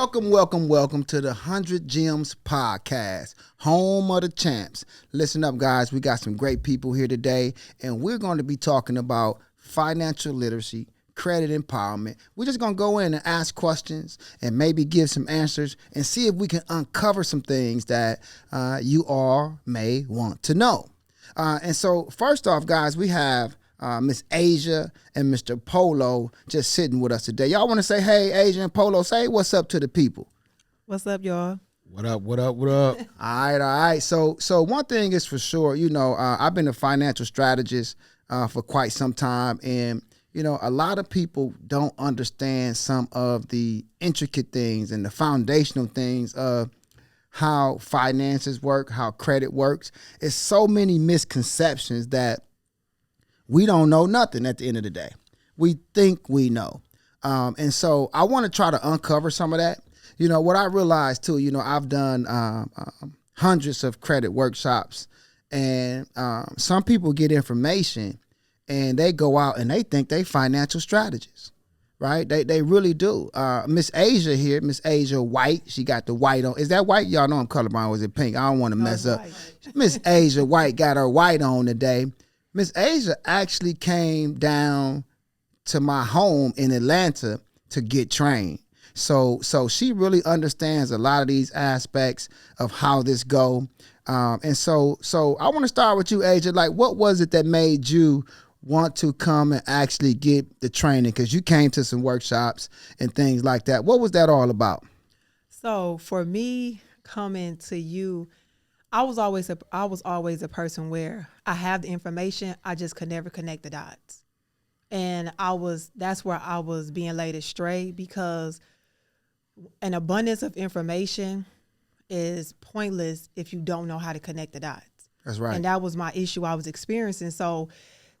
Welcome to the 100 Gems podcast, home of the champs. Listen up, guys. We got some great people here today, and we're going to be talking about financial literacy, credit empowerment. We're just going to go in and ask questions and maybe give some answers and see if we can uncover some things that you all may want to know. And so first off, guys, we have Miss Asia and Mr. Polo just sitting with us today. Y'all want to say, hey, Asia and Polo, say what's up to the people. What's up, y'all? What up? All right. So one thing is for sure, I've been a financial strategist for quite some time. And, a lot of people don't understand some of the intricate things and the foundational things of how finances work, how credit works. It's so many misconceptions that we don't know nothing at the end of the day. We think we know. And so I want to try to uncover some of that. What I realized too, I've done hundreds of credit workshops, and some people get information and they go out and they think they financial strategists, right? They really do. Miss Asia here, Miss Asia White, she got the white on. Is that white? Y'all know I'm colorblind. Was it pink? I don't want to mess up. Miss Asia White got her white on today. Miss Asia actually came down to my home in Atlanta to get trained. So she really understands a lot of these aspects of how this go. And so I want to start with you, Asia. Like, what was it that made you want to come and actually get the training? Because you came to some workshops and things like that. What was that all about? So for me, coming to you, I was always a person where I have the information, I just could never connect the dots. And that's where I was being led astray, because an abundance of information is pointless if you don't know how to connect the dots. That's right. And that was my issue I was experiencing. So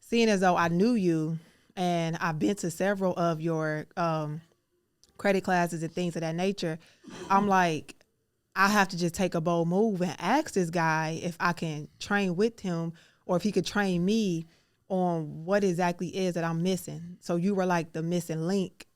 seeing as though I knew you and I've been to several of your credit classes and things of that nature, I'm like, I have to just take a bold move and ask this guy if I can train with him, or if he could train me on what exactly is that I'm missing. So you were like the missing link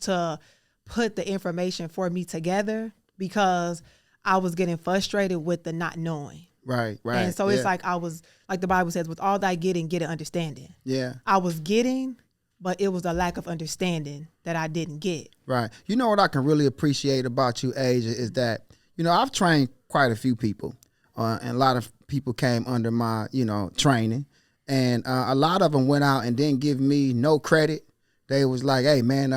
to put the information for me together, because I was getting frustrated with the not knowing. Right. And so it's like I was, like the Bible says, with all thy getting, get an understanding. Yeah. I was getting, but it was a lack of understanding that I didn't get. Right. You know what I can really appreciate about you, Asia, is that I've trained quite a few people, and a lot of people came under my, training, and a lot of them went out and didn't give me no credit. They was like, hey, man,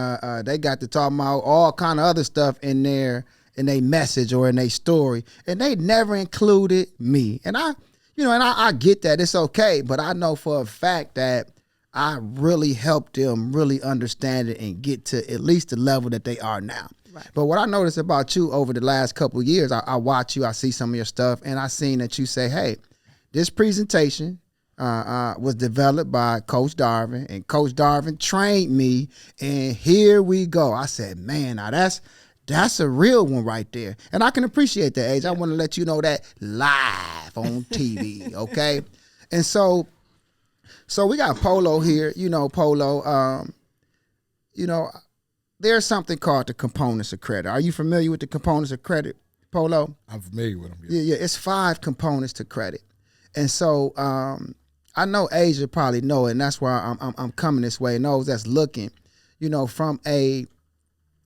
they got to talk about all kind of other stuff in their message or in their story, and they never included me. And I get that. It's okay, but I know for a fact that I really helped them really understand it and get to at least the level that they are now. Right. But what I noticed about you over the last couple of years, I watch you, I see some of your stuff, and I seen that you say, hey, this presentation was developed by Coach Darvin, and Coach Darvin trained me, and here we go. I said, man, now that's a real one right there. And I can appreciate that, Age. I want to let you know that live on TV, okay? And so we got Polo here, Polo, there's something called the components of credit. Are you familiar with the components of credit, Polo? I'm familiar with them. Yeah. It's 5 components to credit. And so I know Asia probably know it, and that's why I'm coming this way. And those that's looking, from a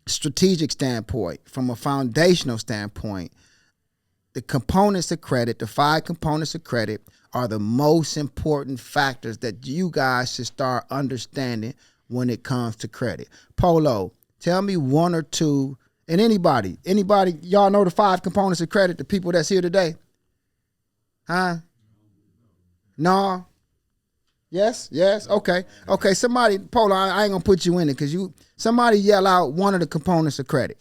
strategic standpoint, from a foundational standpoint, the components of credit, the 5 components of credit, are the most important factors that you guys should start understanding when it comes to credit. Polo, tell me one or two, and anybody, y'all know the 5 components of credit, the people that's here today? Huh? No? Yes? Okay, somebody, Polo, I ain't gonna put you in it, because somebody yell out one of the components of credit.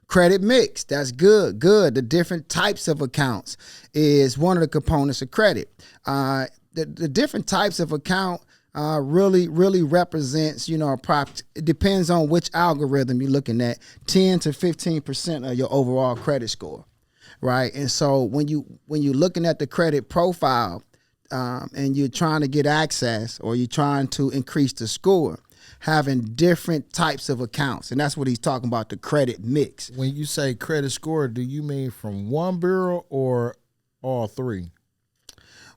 Credit mix, that's good. The different types of accounts is one of the components of credit. The different types of account really represents, it depends on which algorithm you're looking at, 10 to 15% of your overall credit score, right? And so when you're looking at the credit profile, and you're trying to get access, or you're trying to increase the score, having different types of accounts. And that's what he's talking about, the credit mix. When you say credit score, do you mean from one bureau or all three?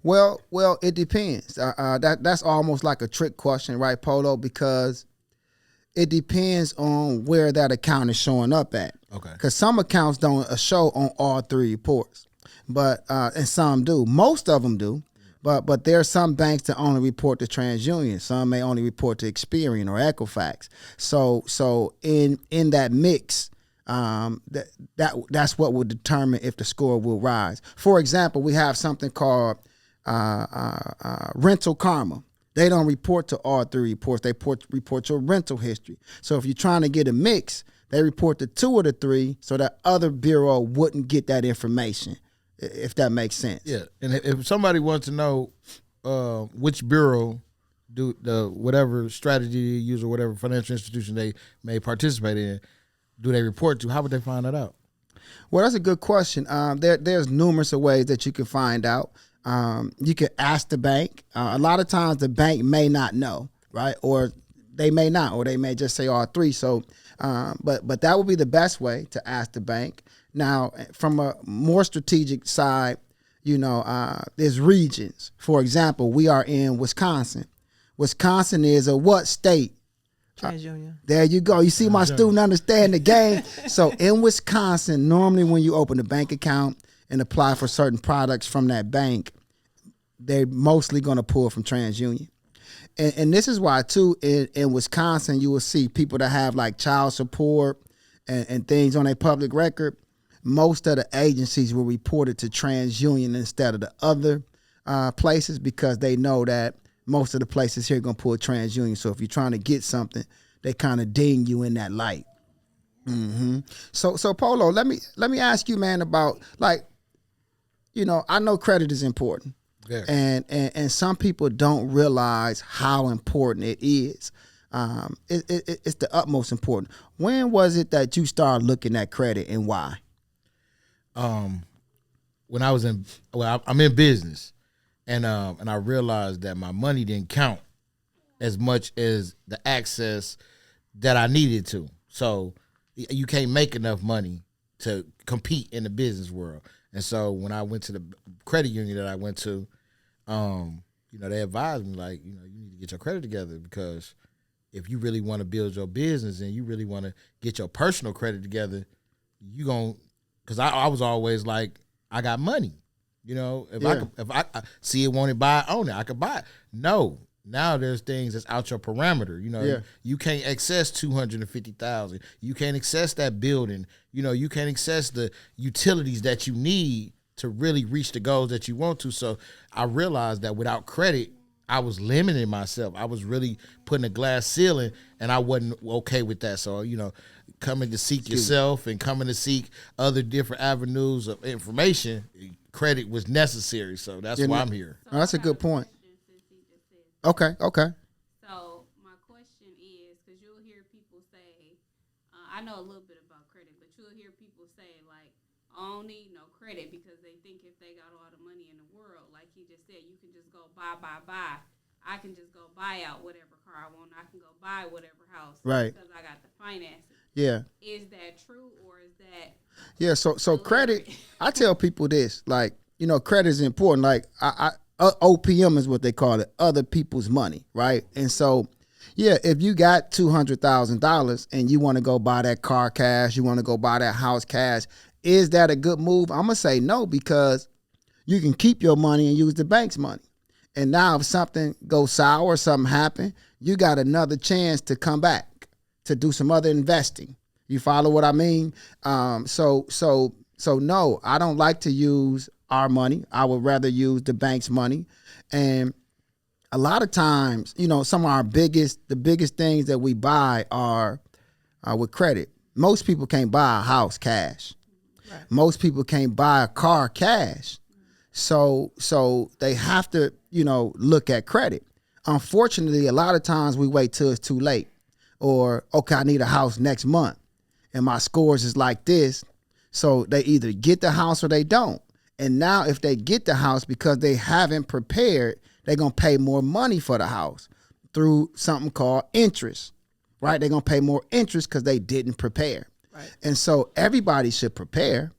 Well, it depends. That's almost like a trick question, right, Polo? Because it depends on where that account is showing up at. Okay. Because some accounts don't show on all three reports, but and some do. Most of them do, but there are some banks that only report to TransUnion. Some may only report to Experian or Equifax. So in that mix, that's what will determine if the score will rise. For example, we have something called Rental Karma. They don't report to all three reports. They report your rental history. So if you're trying to get a mix, they report to two of the three, so that other bureau wouldn't get that information, if that makes sense. Yeah, and if somebody wants to know which bureau do the whatever strategy they use or whatever financial institution they may participate in, do they report to? How would they find that out? Well, that's a good question. There's numerous of ways that you can find out. You can ask the bank. A lot of times the bank may not know, right? Or they may not, or they may just say all three. So, but that would be the best way to ask the bank. Now, from a more strategic side, there's regions. For example, we are in Wisconsin. Wisconsin is a what state? TransUnion. There you go. You see my student understand the game. So in Wisconsin, normally when you open a bank account and apply for certain products from that bank, they're mostly going to pull from TransUnion. And this is why, too, in Wisconsin, you will see people that have like child support and things on their public record. Most of the agencies will report it to TransUnion instead of the other places, because they know that most of the places here are going to pull TransUnion. So if you're trying to get something, they kind of ding you in that light. Mm-hmm. So Polo, let me ask you, man, about I know credit is important. Yeah. And some people don't realize how important it is. It's the utmost important. When was it that you started looking at credit, and why? When I was I'm in business, and I realized that my money didn't count as much as the access that I needed to. So you can't make enough money to compete in the business world. And so when I went to the credit union that I went to, they advised me, like, you need to get your credit together, because if you really want to build your business and you really want to get your personal credit together, because I was always like, I got money. If I see it, want it, buy it, own it, I could buy it. No. Now there's things that's out your parameter. You can't access $250,000. You can't access that building. You can't access the utilities that you need to really reach the goals that you want to. So I realized that without credit, I was limiting myself. I was really putting a glass ceiling, and I wasn't okay with that. So, coming to seek yourself and coming to seek other different avenues of information, credit was necessary. So that's why I'm here. Oh, that's a good point. Okay. So my question is, because you'll hear people say, I know a little bit about credit, but you'll hear people say, like, I don't need no credit, because they think if they got all the money in the world, like he just said, you can just go buy. I can just go buy out whatever car I want. I can go buy whatever house, right? Because I got the finances. Yeah. Is that true, or is that? Yeah. So credit. I tell people this, like, credit is important. Like OPM is what they call it, other people's money, right? And so, yeah, if you got $200,000 and you want to go buy that car cash, you want to go buy that house cash, is that a good move? I'm gonna say no, because you can keep your money and use the bank's money. And now if something goes sour or something happen, you got another chance to come back to do some other investing. You follow what I mean? So no, I don't like to use our money. I would rather use the bank's money. And a lot of times, some of the biggest things that we buy are with credit. Most people can't buy a house cash. Right. Most people can't buy a car cash. So they have to, look at credit. Unfortunately, a lot of times we wait till it's too late. Or, okay, I need a house next month, and my scores is like this. So they either get the house or they don't. And now if they get the house, because they haven't prepared, they're going to pay more money for the house. through something called interest, right? They're going to pay more interest because they didn't prepare. Right. And so everybody should prepare,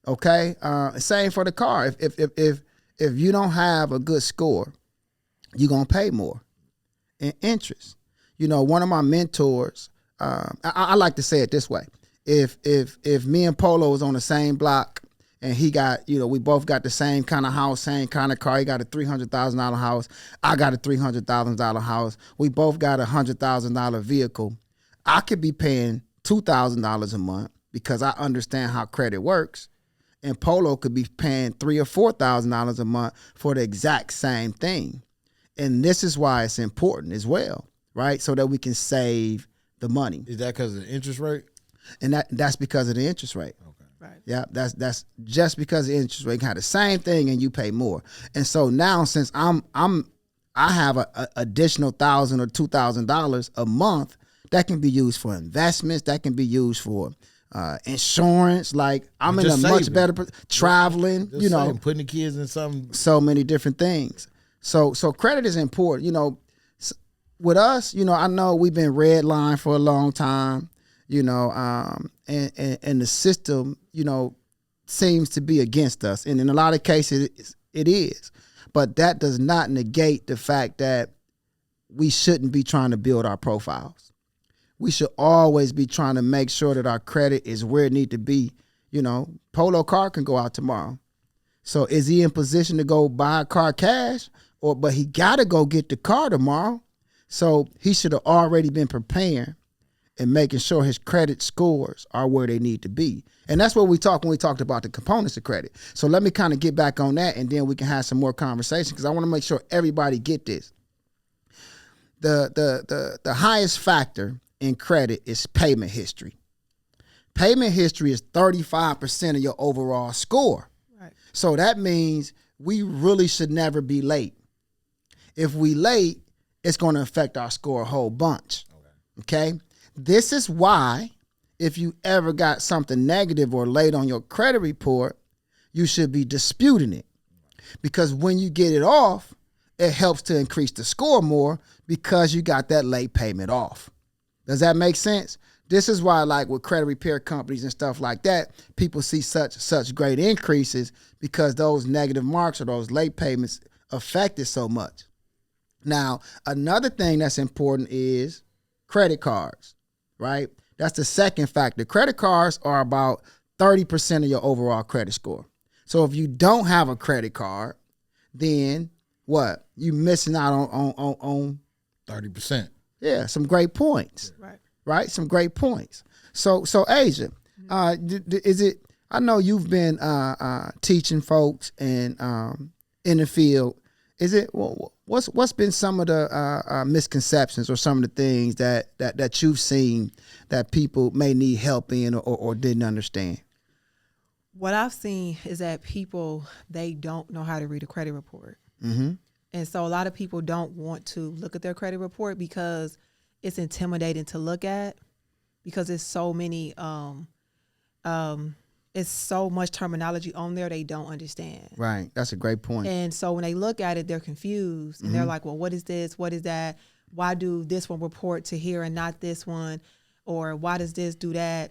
okay? Same for the car. If you don't have a good score, you're going to pay more in interest. You know, one of my mentors, I like to say it this way. If me and Polo was on the same block and he got, you know, we both got the same kind of house, same kind of car. He got a $300,000 house. I got a $300,000 house. We both got a $100,000 vehicle. I could be paying $2,000 a month because I understand how credit works. And Polo could be paying $3,000 or $4,000 a month for the exact same thing. And this is why it's important as well, right? So that we can save the money. Is that because of the interest rate? And that's because of the interest rate. Okay. Right. Yeah, that's just because of the interest rate. You can have the same thing and you pay more. And so now since I have a additional $1,000 or $2,000 a month that can be used for investments, that can be used for insurance. Like I'm in a much better traveling, Just you know, saying, putting the kids in something. so many different things. So credit is important. You know, with us, you know, I know we've been redlined for a long time, you know, and the system, you know, seems to be against us. And in a lot of cases, it is. But that does not negate the fact that we shouldn't be trying to build our profiles. We should always be trying to make sure that our credit is where it needs to be. You know, Polo car can go out tomorrow. So is he in position to go buy a car cash? But he got to go get the car tomorrow. So he should have already been preparing and making sure his credit scores are where they need to be. And that's what we talked when we talked about the components of credit. So let me kind of get back on that, and then we can have some more conversation because I want to make sure everybody get this. The highest factor in credit is payment history. Payment history is 35% of your overall score. Right. So that means we really should never be late. If we late, it's going to affect our score a whole bunch. Okay? This is why if you ever got something negative or late on your credit report, you should be disputing it. Because when you get it off, it helps to increase the score more because you got that late payment off. Does that make sense? This is why, like with credit repair companies and stuff like that, people see such great increases because those negative marks or those late payments affect it so much. Now, another thing that's important is credit cards, right? That's the second factor. Credit cards are about 30% of your overall credit score. So if you don't have a credit card, then what? You missing out on 30%. Yeah, some great points. Right. Right? Some great points. So Asia, is it, I know you've been teaching folks and in the field. Is it, what's been some of the misconceptions or some of the things that you've seen that people may need help in or didn't understand? What I've seen is that people, they don't know how to read a credit report. Mm-hmm. And so a lot of people don't want to look at their credit report because it's intimidating to look at because it's so many, it's so much terminology on there they don't understand. Right. That's a great point. And so when they look at it, they're confused and they're like, well, what is this? What is that? Why do this one report to here and not this one? Or why does this do that?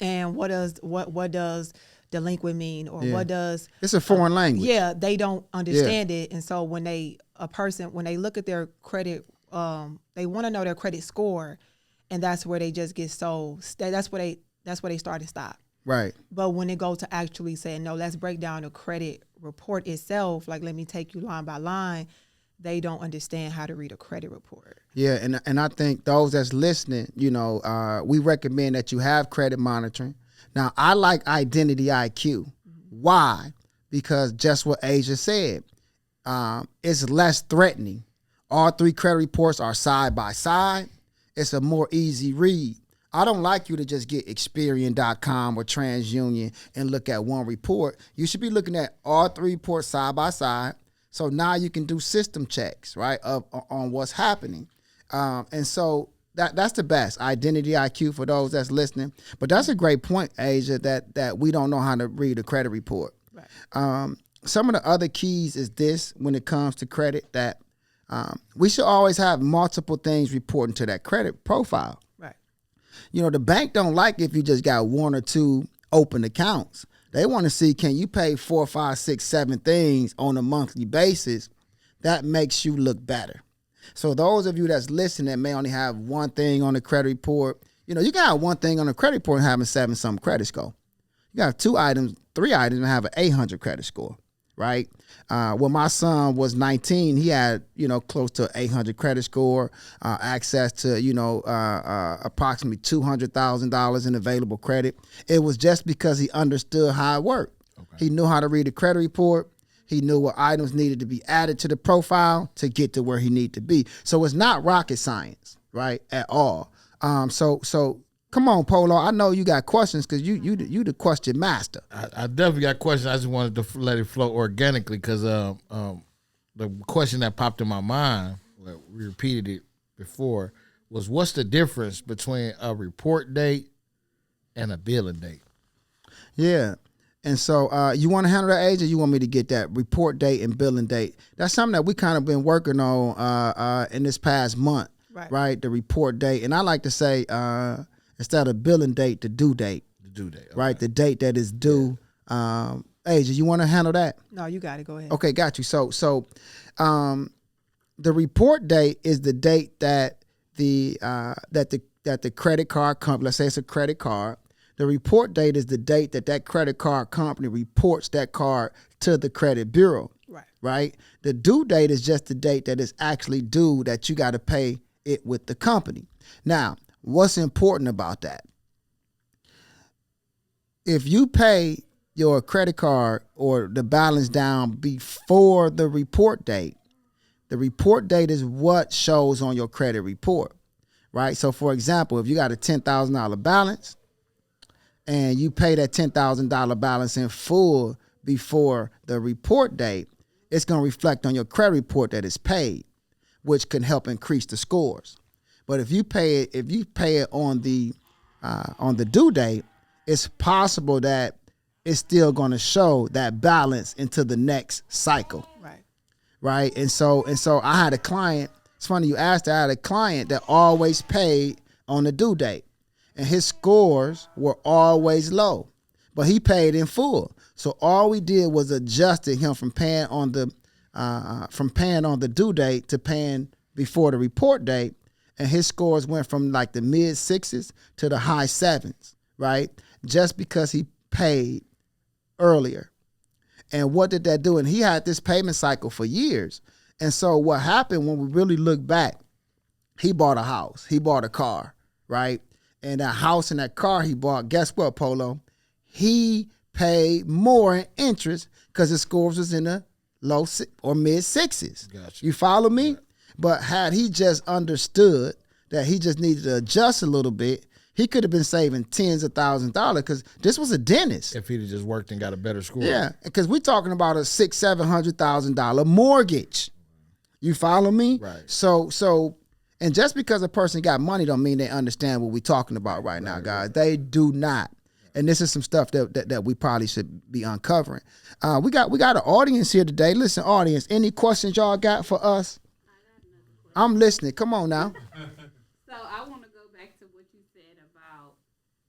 And what does delinquent mean? Or what does it's a foreign language. Yeah, they don't understand it. And so when they look at their credit, they want to know their credit score, and that's where they just get that's where they start and stop. Right. But when they go to actually say, no, let's break down the credit report itself, like let me take you line by line, they don't understand how to read a credit report. Yeah, and I think those that's listening, you know, we recommend that you have credit monitoring. Now, I like identity IQ. Mm-hmm. Why? Because just what Asia said, it's less threatening. All three credit reports are side by side. It's a more easy read. I don't like you to just get Experian.com or TransUnion and look at one report. You should be looking at all three reports side by side. So now you can do system checks, right, on what's happening. And so that's the best, identity IQ for those that's listening. But that's a great point, Asia, that we don't know how to read a credit report. Right. Some of the other keys is this when it comes to credit that we should always have multiple things reporting to that credit profile. Right. You know, the bank don't like if you just got one or two open accounts. They want to see, can you pay 4, 5, 6, 7 things on a monthly basis? That makes you look better. So those of you that's listening that may only have one thing on the credit report, you know, you can have one thing on the credit report and have a 7-something credit score. You got 2 items, 3 items and have an 800 credit score, right? When my son was 19, he had, you know, close to 800 credit score, access to, you know, approximately $200,000 in available credit. It was just because he understood how it worked. Okay. He knew how to read the credit report. He knew what items needed to be added to the profile to get to where he needed to be. So it's not rocket science, right, at all. So come on, Polo. I know you got questions because you the question master. I definitely got questions. I just wanted to let it flow organically because the question that popped in my mind, we repeated it before, was what's the difference between a report date and a billing date? Yeah. And so you want to handle that, age, or you want me to get that report date and billing date? That's something that we kind of been working on in this past month, right? The report date. And I like to say instead of billing date, the due date. The due date. Okay. Right? The date that is due. Yeah. Age, you want to handle that? No, you got it. Go ahead. Okay, got you. So the report date is the date that the credit card company, let's say it's a credit card, the report date is the date that credit card company reports that card to the credit bureau. Right? The due date is just the date that is actually due that you got to pay it with the company. Now, what's important about that? If you pay your credit card or the balance down before the report date is what shows on your credit report, right? So, for example, if you got a $10,000 balance, and you pay that $10,000 balance in full before the report date, it's going to reflect on your credit report that it's paid, which can help increase the scores. But if you pay it on the due date, it's possible that it's still going to show that balance into the next cycle. Right. And so I had a client. It's funny you asked that. I had a client that always paid on the due date. And his scores were always low, but he paid in full. So all we did was adjusted him from paying on the due date to paying before the report date, and his scores went from like the mid 6s to the high 7s, right? Just because he paid earlier. And what did that do? And he had this payment cycle for years. And so what happened when we really look back, he bought a house, he bought a car, right? And that house and that car he bought, guess what, Polo? He paid more in interest because his scores was in the low or mid 6s. Gotcha. You follow me? Right. But had he just understood that he just needed to adjust a little bit, he could have been saving tens of thousands of dollars because this was a dentist. If he'd have just worked and got a better score. Yeah, because we're talking about a $600,000-$700,000 mortgage. You follow me? Right. So. And just because a person got money don't mean they understand what we're talking about right now, guys. They do not. And this is some stuff that we probably should be uncovering. We got an audience here today. Listen, audience, any questions y'all got for us? I'm listening. Come on now. So I want to go back to what you said about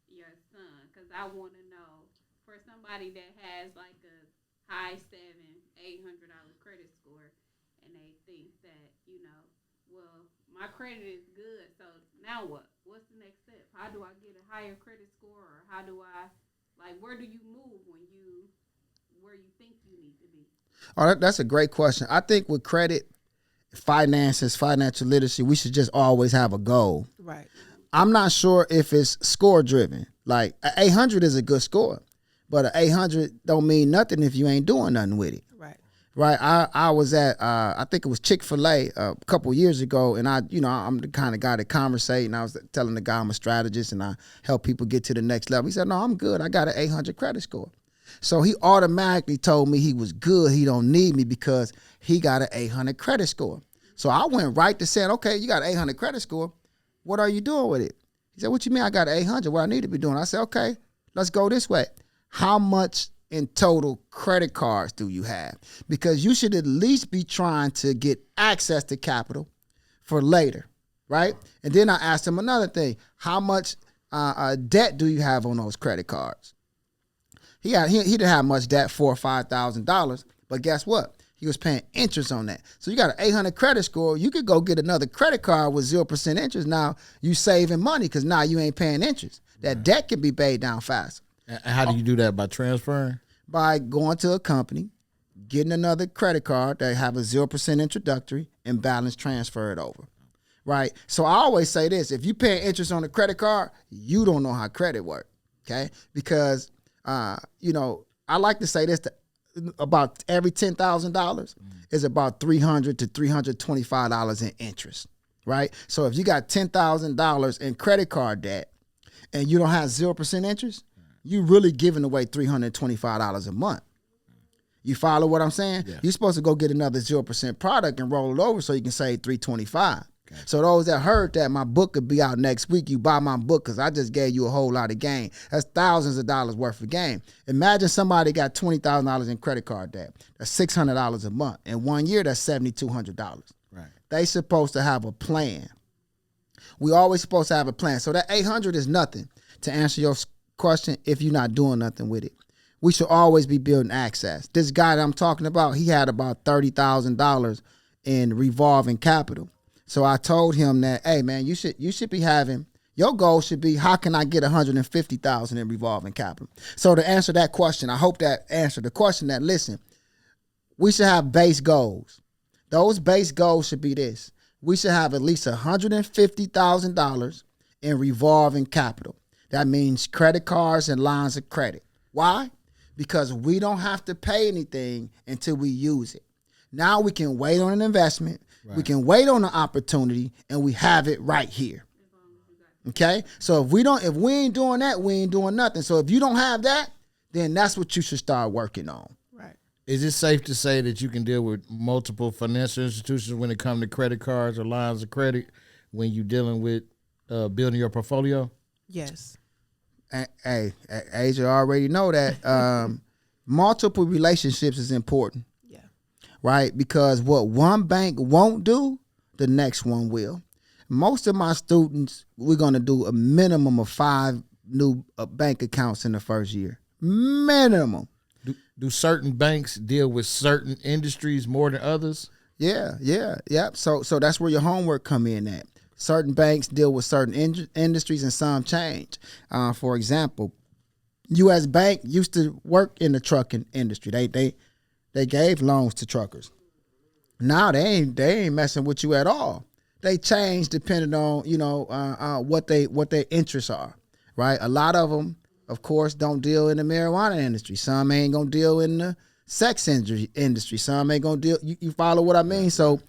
your son, because I want to know, for somebody that has like a high $700-$800 credit score, and they think that, you know, well, my credit is good, so now what? What's the next step? How do I get a higher credit score, or how do I, where do you move where you think you need to be? Oh, that's a great question. I think with credit, finances, financial literacy, we should just always have a goal. Right. I'm not sure if it's score driven. Like, 800 is a good score, but an 800 don't mean nothing if you ain't doing nothing with it. Right, I was at I think it was Chick-fil-A a couple years ago, and I'm the kind of guy that conversate, and I was telling the guy I'm a strategist and I help people get to the next level. He said, "No, I'm good. I got an 800 credit score." So he automatically told me he was good. He don't need me because he got an 800 credit score. So I went right to saying, "Okay, you got an 800 credit score. What are you doing with it?" He said, "What you mean I got an 800? What I need to be doing?" I said, "Okay, let's go this way. How much in total credit cards do you have? Because you should at least be trying to get access to capital for later, right? And then I asked him another thing. How much debt do you have on those credit cards? He didn't have much debt, $4,000 or $5,000, but guess what? He was paying interest on that. So you got an 800 credit score. You could go get another credit card with 0% interest. Now you saving money because now you ain't paying interest. That debt can be paid down faster. And how do you do that? By transferring? By going to a company, getting another credit card that have a 0% introductory and balance transfer it over. Right? So I always say this. If you paying interest on a credit card, you don't know how credit works. Okay? Because, I like to say this, about every $10,000 is about $300 to $325 in interest, right? So if you got $10,000 in credit card debt and you don't have 0% interest, you really giving away $325 a month. You follow what I'm saying? Yeah. You're supposed to go get another 0% product and roll it over so you can save $325. Okay. So those that heard that my book could be out next week, you buy my book because I just gave you a whole lot of game. That's thousands of dollars worth of game. Imagine somebody got $20,000 in credit card debt. That's $600 a month. In 1 year, that's $7,200. Right. They supposed to have a plan. We always supposed to have a plan. So that 800 is nothing to answer your question if you're not doing nothing with it. We should always be building access. This guy that I'm talking about, he had about $30,000 in revolving capital. So I told him that, hey man, you should be having, your goal should be, how can I get $150,000 in revolving capital? So to answer that question, I hope that answered the question. That listen, we should have base goals. Those base goals should be this. We should have at least $150,000 in revolving capital. That means credit cards and lines of credit. Why? Because we don't have to pay anything until we use it. Now we can wait on an investment. Right. We can wait on an opportunity, and we have it right here. Okay? So if we ain't doing that, we ain't doing nothing. So if you don't have that, then that's what you should start working on. Right. Is it safe to say that you can deal with multiple financial institutions when it comes to credit cards or lines of credit when you're dealing with building your portfolio? Yes. Hey, Asia already know that multiple relationships is important. Right? Because what one bank won't do, the next one will. Most of my students, we're going to do a minimum of 5 new bank accounts in the first year. Minimum. Do certain banks deal with certain industries more than others? Yeah. So that's where your homework come in at. Certain banks deal with certain industries and some change. For example, U.S. Bank used to work in the trucking industry. They gave loans to truckers. Now they ain't messing with you at all. They change depending on what their interests are, right? A lot of them, of course, don't deal in the marijuana industry. Some ain't gonna deal in the sex industry. Some ain't gonna deal. You follow what I mean? So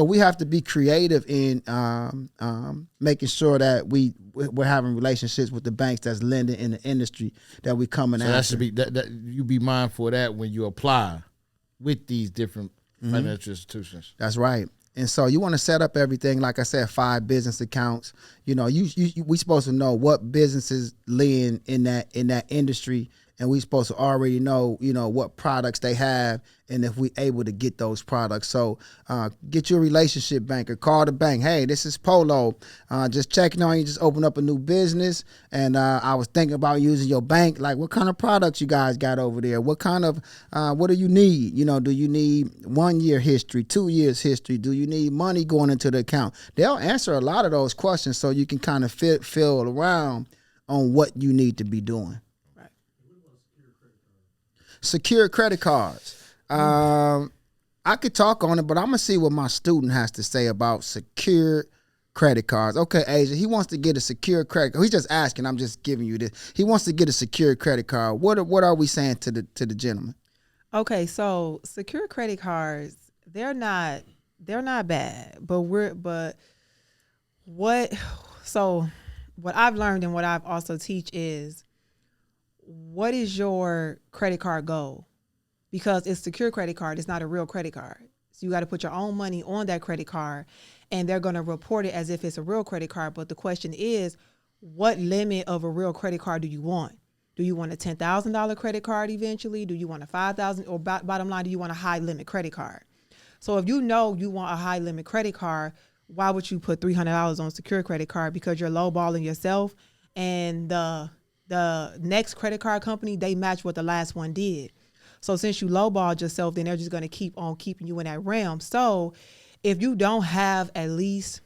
we have to be creative in making sure that we're having relationships with the banks that's lending in the industry that we coming after. So that should be that you be mindful of that when you apply with these different financial institutions. That's right. And so you want to set up everything, like I said, 5 business accounts. We supposed to know what businesses lend in that industry, and we supposed to already know, what products they have and if we able to get those products. So get your relationship banker, call the bank. Hey, this is Polo. Just checking on you, just open up a new business. And I was thinking about using your bank. Like, what kind of products you guys got over there? What kind of, what do you need? Do you need 1 year history, 2 years history? Do you need money going into the account? They'll answer a lot of those questions so you can kind of feel around on what you need to be doing. Right. Secure credit cards. I could talk on it, but I'm going to see what my student has to say about secure credit cards. Okay, Asia, he wants to get a secure credit card. He's just asking. I'm just giving you this. He wants to get a secure credit card. What are we saying to the gentleman? Okay, so secure credit cards, they're not bad, but what I've learned and what I've also teach is, what is your credit card goal? Because it's secure credit card, it's not a real credit card. So you got to put your own money on that credit card, and they're going to report it as if it's a real credit card. But the question is, what limit of a real credit card do you want? Do you want a $10,000 credit card eventually? Do you want a $5,000? Or bottom line, do you want a high limit credit card? So if you know you want a high limit credit card, why would you put $300 on a secure credit card? Because you're lowballing yourself, and the next credit card company, they match what the last one did. So since you lowballed yourself, then they're just going to keep on keeping you in that realm. So if you don't have at least,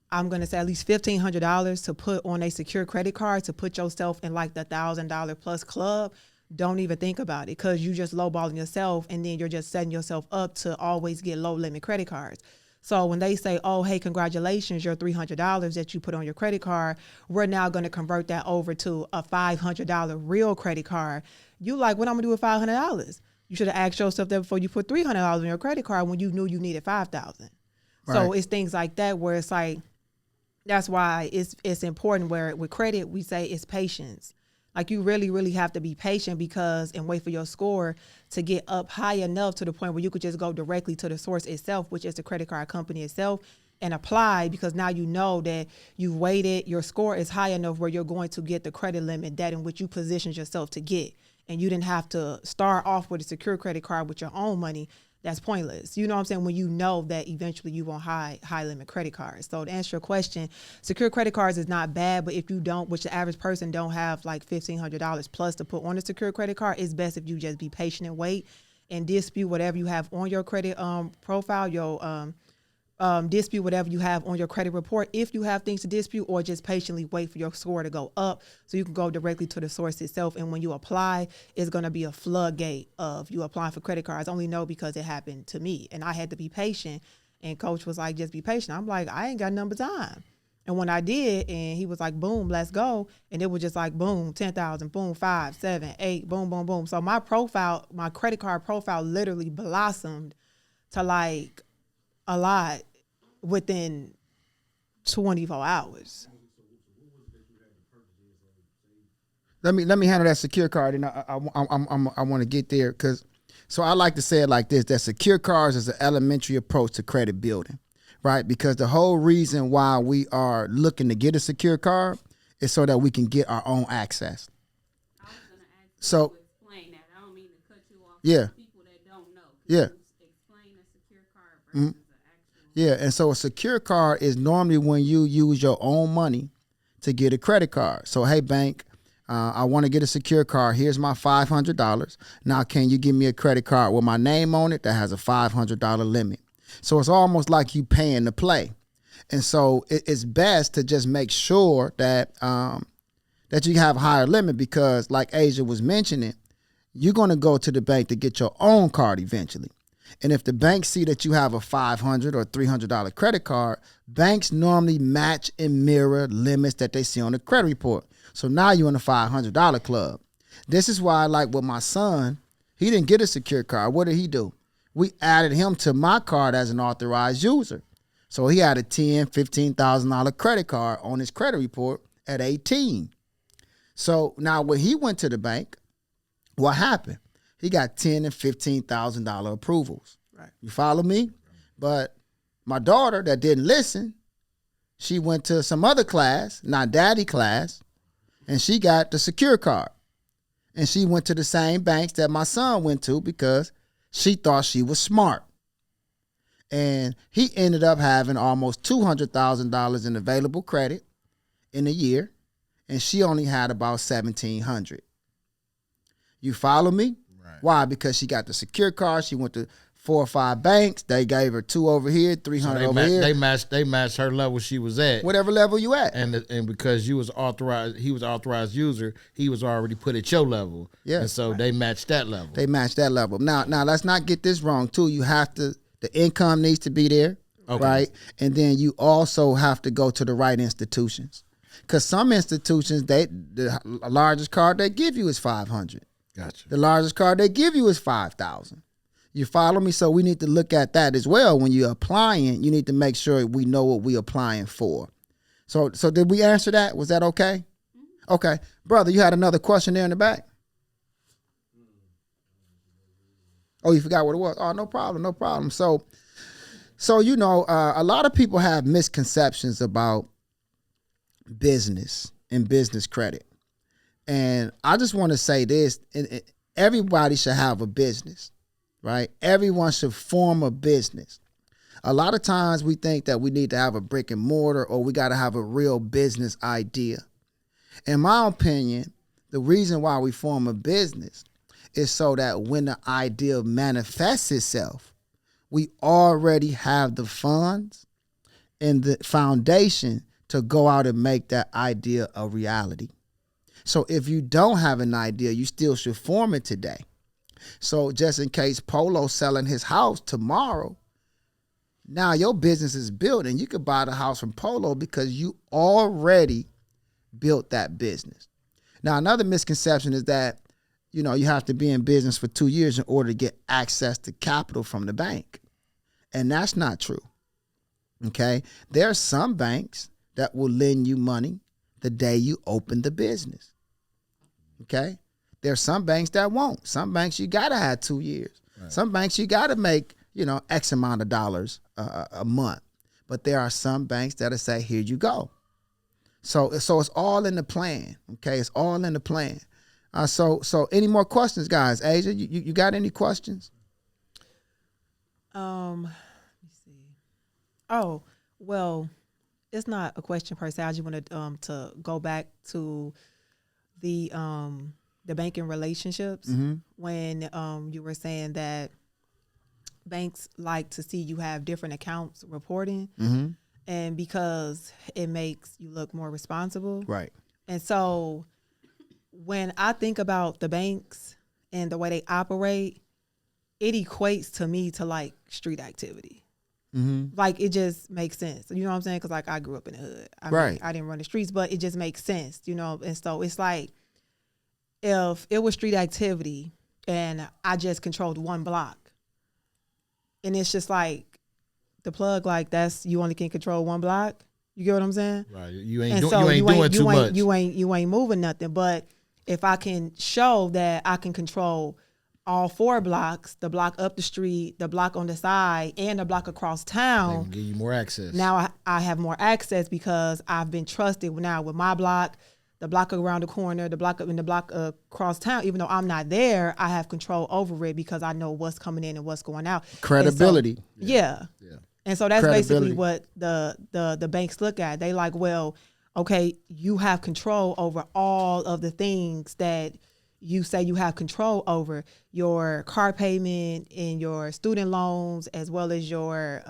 I'm going to say at least $1,500 to put on a secure credit card to put yourself in like the $1,000 plus club, don't even think about it, because you just lowballing yourself, and then you're just setting yourself up to always get low limit credit cards. So when they say, oh, hey, congratulations, your $300 that you put on your credit card, we're now going to convert that over to a $500 real credit card. You like, what I'm going to do with $500? You should have asked yourself that before you put $300 on your credit card when you knew you needed $5,000. Right. So it's things like that where it's like, that's why it's important where with credit, we say it's patience. Like you really, really have to be patient and wait for your score to get up high enough to the point where you could just go directly to the source itself, which is the credit card company itself, and apply, because now you know that you've waited, your score is high enough where you're going to get the credit limit that in which you positioned yourself to get. And you didn't have to start off with a secure credit card with your own money. That's pointless. You know what I'm saying? When you know that eventually you want high limit credit cards. So to answer your question, secure credit cards is not bad, but if you don't, which the average person don't have like $1,500 plus to put on a secure credit card, it's best if you just be patient and wait and dispute whatever you have on your credit profile, your dispute whatever you have on your credit report if you have things to dispute, or just patiently wait for your score to go up so you can go directly to the source itself. And when you apply, it's going to be a floodgate of you applying for credit cards. I only know because it happened to me, and I had to be patient, and coach was like, just be patient. I'm like, I ain't got none but time. And when I did, and he was like, boom, let's go. And it was just like, boom, 10,000, boom, 5, 7, 8, boom, boom, boom. So my profile, my credit card profile literally blossomed to like a lot within 24 hours. Let me handle that secure card, and I want to get there, because so I like to say it like this: that secure cards is an elementary approach to credit building, right? Because the whole reason why we are looking to get a secure card is so that we can get our own access. I was going to ask you So to explain that. I don't mean to cut you off. Yeah. For people that don't know. Yeah. You explain a secure card versus Yeah, and so a secure card is normally when you use your own money to get a credit card. So, hey, bank, I want to get a secure card. Here's my $500. Now, can you give me a credit card with my name on it that has a $500 limit? So it's almost like you paying to play. And so it's best to just make sure that that you have a higher limit, because like Asia was mentioning, you're going to go to the bank to get your own card eventually. And if the bank see that you have a $500 or $300 credit card, banks normally match and mirror limits that they see on the credit report. So now you're in the $500 club. This is why, like with my son, he didn't get a secure card. What did he do? We added him to my card as an authorized user. So he had a $10,000, $15,000 credit card on his credit report at 18. So now when he went to the bank, what happened? He got $10,000 and $15,000 approvals. Right. You follow me? But my daughter that didn't listen, she went to some other class, not daddy class, and she got the secure card. And she went to the same banks that my son went to because she thought she was smart. And he ended up having almost $200,000 in available credit in a year, and she only had about $1,700. You follow me? Right. Why? Because she got the secure card. She went to 4 or 5 banks. They gave her 2 over here, 300 over here. They matched her level she was at. Whatever level you at. And because he was authorized user, he was already put at your level. Yeah. And so they matched that level. They matched that level. Now let's not get this wrong too. You have to, the income needs to be there, Okay. right? And then you also have to go to the right institutions. Because some institutions, the largest card they give you is $500. Gotcha. The largest card they give you is $5,000. You follow me? So we need to look at that as well. When you're applying, you need to make sure we know what we're applying for. So did we answer that? Was that okay? Mm-hmm. Okay. Brother, you had another question there in the back? Oh, you forgot what it was? Oh, no problem. So you know, a lot of people have misconceptions about business and business credit. And I just want to say this, everybody should have a business, right? Everyone should form a business. A lot of times we think that we need to have a brick and mortar or we got to have a real business idea. In my opinion, the reason why we form a business is so that when the idea manifests itself, we already have the funds and the foundation to go out and make that idea a reality. So if you don't have an idea, you still should form it today. So just in case Polo's selling his house tomorrow, now your business is built and you could buy the house from Polo because you already built that business. Now, another misconception is that, you have to be in business for 2 years in order to get access to capital from the bank. And that's not true. Okay? There are some banks that will lend you money the day you open the business. Okay? There are some banks that won't. Some banks you got to have 2 years. Right. Some banks you got to make, X amount of dollars a month. But there are some banks that'll say, here you go. So it's all in the plan. Okay? It's all in the plan. So any more questions, guys? Asia, you got any questions? Let me see. Oh, well, it's not a question per se. I just wanted to go back to the banking relationships when you were saying that banks like to see you have different accounts reporting, and because it makes you look more responsible, right? And so when I think about the banks and the way they operate, it equates to me to like street activity. Like it just makes sense. You know what I'm saying? Because like I grew up in the hood. I mean, I didn't run the streets, but it just makes sense, And so it's like if it was street activity and I just controlled one block, and it's just like the plug, like you only can control one block. You get what I'm saying? Right. You ain't doing too much. You ain't moving nothing. But if I can show that I can control all 4 blocks, the block up the street, the block on the side, and the block across town, they can give you more access. Now I have more access because I've been trusted now with my block, the block around the corner, the block up in the block across town. Even though I'm not there, I have control over it because I know what's coming in and what's going out. Credibility. So, yeah. And so that's basically what the banks look at. They like, well, okay, you have control over all of the things that you say you have control over, your car payment and your student loans, as well as your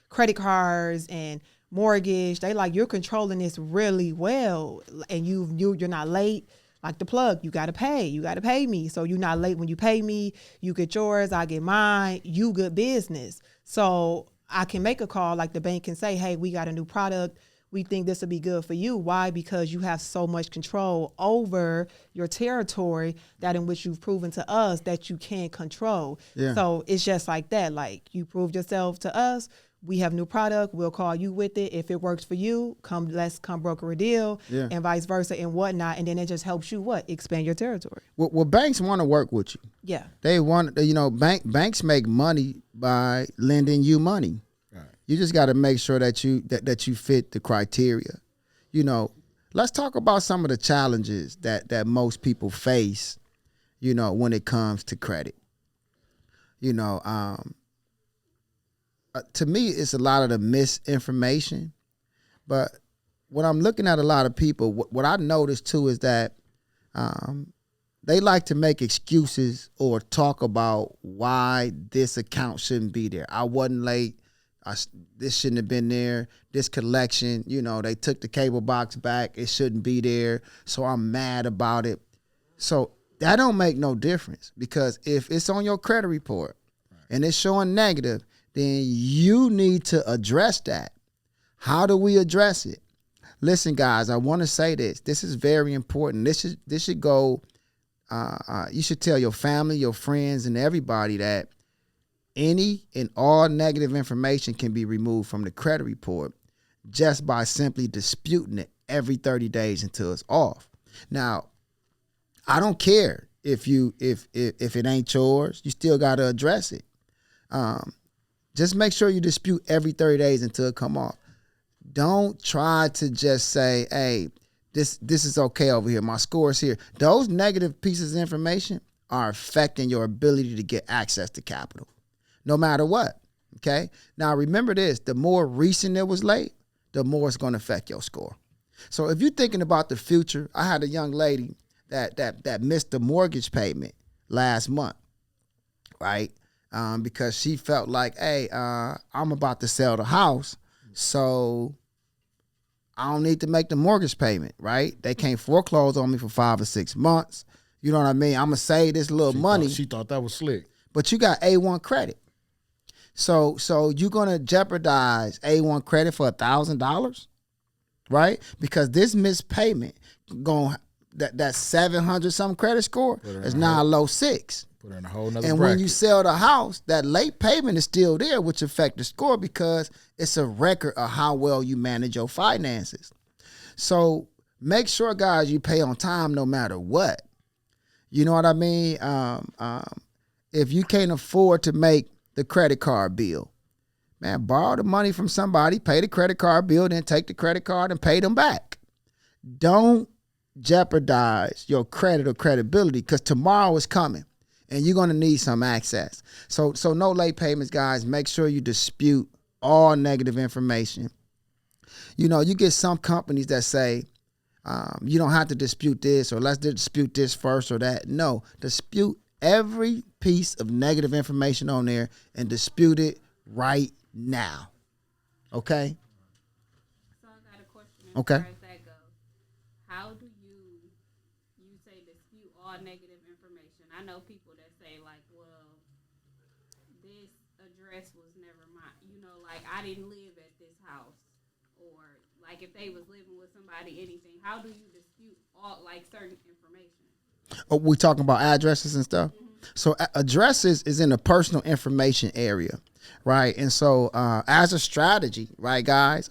credit cards and mortgage. They like, you're controlling this really well, and you're not late. Like the plug, you got to pay me. So you're not late when you pay me. You get yours, I get mine. You good business. So I can make a call, like the bank can say, hey, we got a new product. We think this will be good for you. Why? Because you have so much control over your territory that in which you've proven to us that you can't control. Yeah. So it's just like that. Like you proved yourself to us. We have new product. We'll call you with it. If it works for you, let's come broker a deal, and vice versa and whatnot. And then it just helps you expand your territory. Well, banks want to work with you. Yeah. They want, banks make money by lending you money. Right. You just got to make sure that you fit the criteria. Let's talk about some of the challenges that most people face, when it comes to credit. To me, it's a lot of the misinformation. But when I'm looking at a lot of people, what I noticed too is that they like to make excuses or talk about why this account shouldn't be there. I wasn't late. This shouldn't have been there. This collection, they took the cable box back. It shouldn't be there. So I'm mad about it. So that don't make no difference, because if it's on your credit report and it's showing negative, then you need to address that. How do we address it? Listen, guys, I want to say this. This is very important. This should go, you should tell your family, your friends, and everybody that any and all negative information can be removed from the credit report just by simply disputing it every 30 days until it's off. Now, I don't care if it ain't yours, you still got to address it. Just make sure you dispute every 30 days until it come off. Don't try to just say, hey, this is okay over here. My score is here. Those negative pieces of information are affecting your ability to get access to capital, no matter what. Okay. Now remember this: the more recent it was late, the more it's going to affect your score. So if you're thinking about the future, I had a young lady that missed the mortgage payment last month, right? Because she felt like, hey, I'm about to sell the house, so I don't need to make the mortgage payment, right? They can't foreclose on me for 5 or 6 months. You know what I mean? I'm gonna save this little money. She thought that was slick. But you got A1 credit. So you're gonna jeopardize A1 credit for $1,000, right? Because this missed payment that 700 something credit score is now a low 6. Put her in a whole nother And bracket. when you sell the house, that late payment is still there, which affect the score because it's a record of how well you manage your finances. So make sure, guys, you pay on time no matter what. You know what I mean? If you can't afford to make the credit card bill, man, borrow the money from somebody, pay the credit card bill, then take the credit card and pay them back. Don't jeopardize your credit or credibility because tomorrow is coming. And you're going to need some access. So no late payments, guys. Make sure you dispute all negative information. You know, you get some companies that say, you don't have to dispute this, or let's dispute this first or that. No, dispute every piece of negative information on there and dispute it right now. Okay? So I got a question as Okay. far as that goes. How do you say dispute all negative information? I know people that say like, well, this address was never mine. You know, like I didn't live at this house, or like if they was living with somebody, anything. How do you dispute all like certain information? Oh, we talking about addresses and stuff. So addresses is in the personal information area, right? And so as a strategy, right, guys,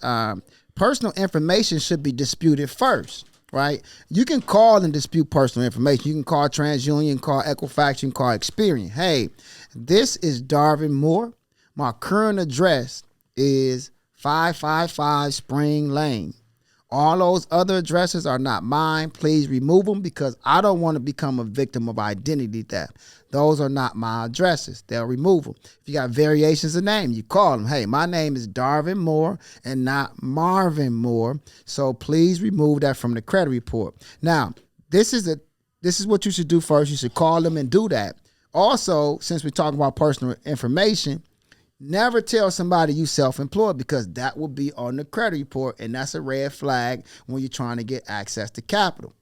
personal information should be disputed first, right? You can call and dispute personal information. You can call TransUnion, call Equifax, you can call Experian. Hey, this is Darvin Moore. My current address is 555 Spring Lane. All those other addresses are not mine. Please remove them because I don't want to become a victim of identity theft. Those are not my addresses. They'll remove them. If you got variations of name, you call them. Hey, my name is Darvin Moore and not Marvin Moore. So please remove that from the credit report. Now, this is what you should do first. You should call them and do that. Also, since we're talking about personal information, never tell somebody you self-employed because that will be on the credit report, and that's a red flag when you're trying to get access to capital.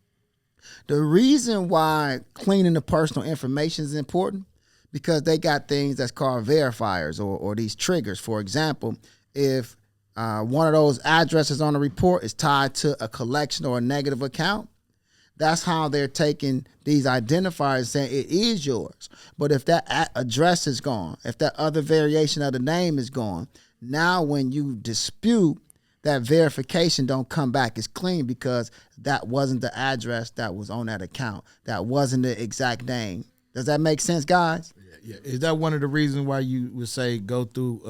The reason why cleaning the personal information is important because they got things that's called verifiers or these triggers. For example, if one of those addresses on the report is tied to a collection or a negative account, that's how they're taking these identifiers and saying it is yours. But if that address is gone, if that other variation of the name is gone, now when you dispute, that verification don't come back as clean because that wasn't the address that was on that account. That wasn't the exact name. Does that make sense, guys? Yeah. Is that one of the reasons why you would say go through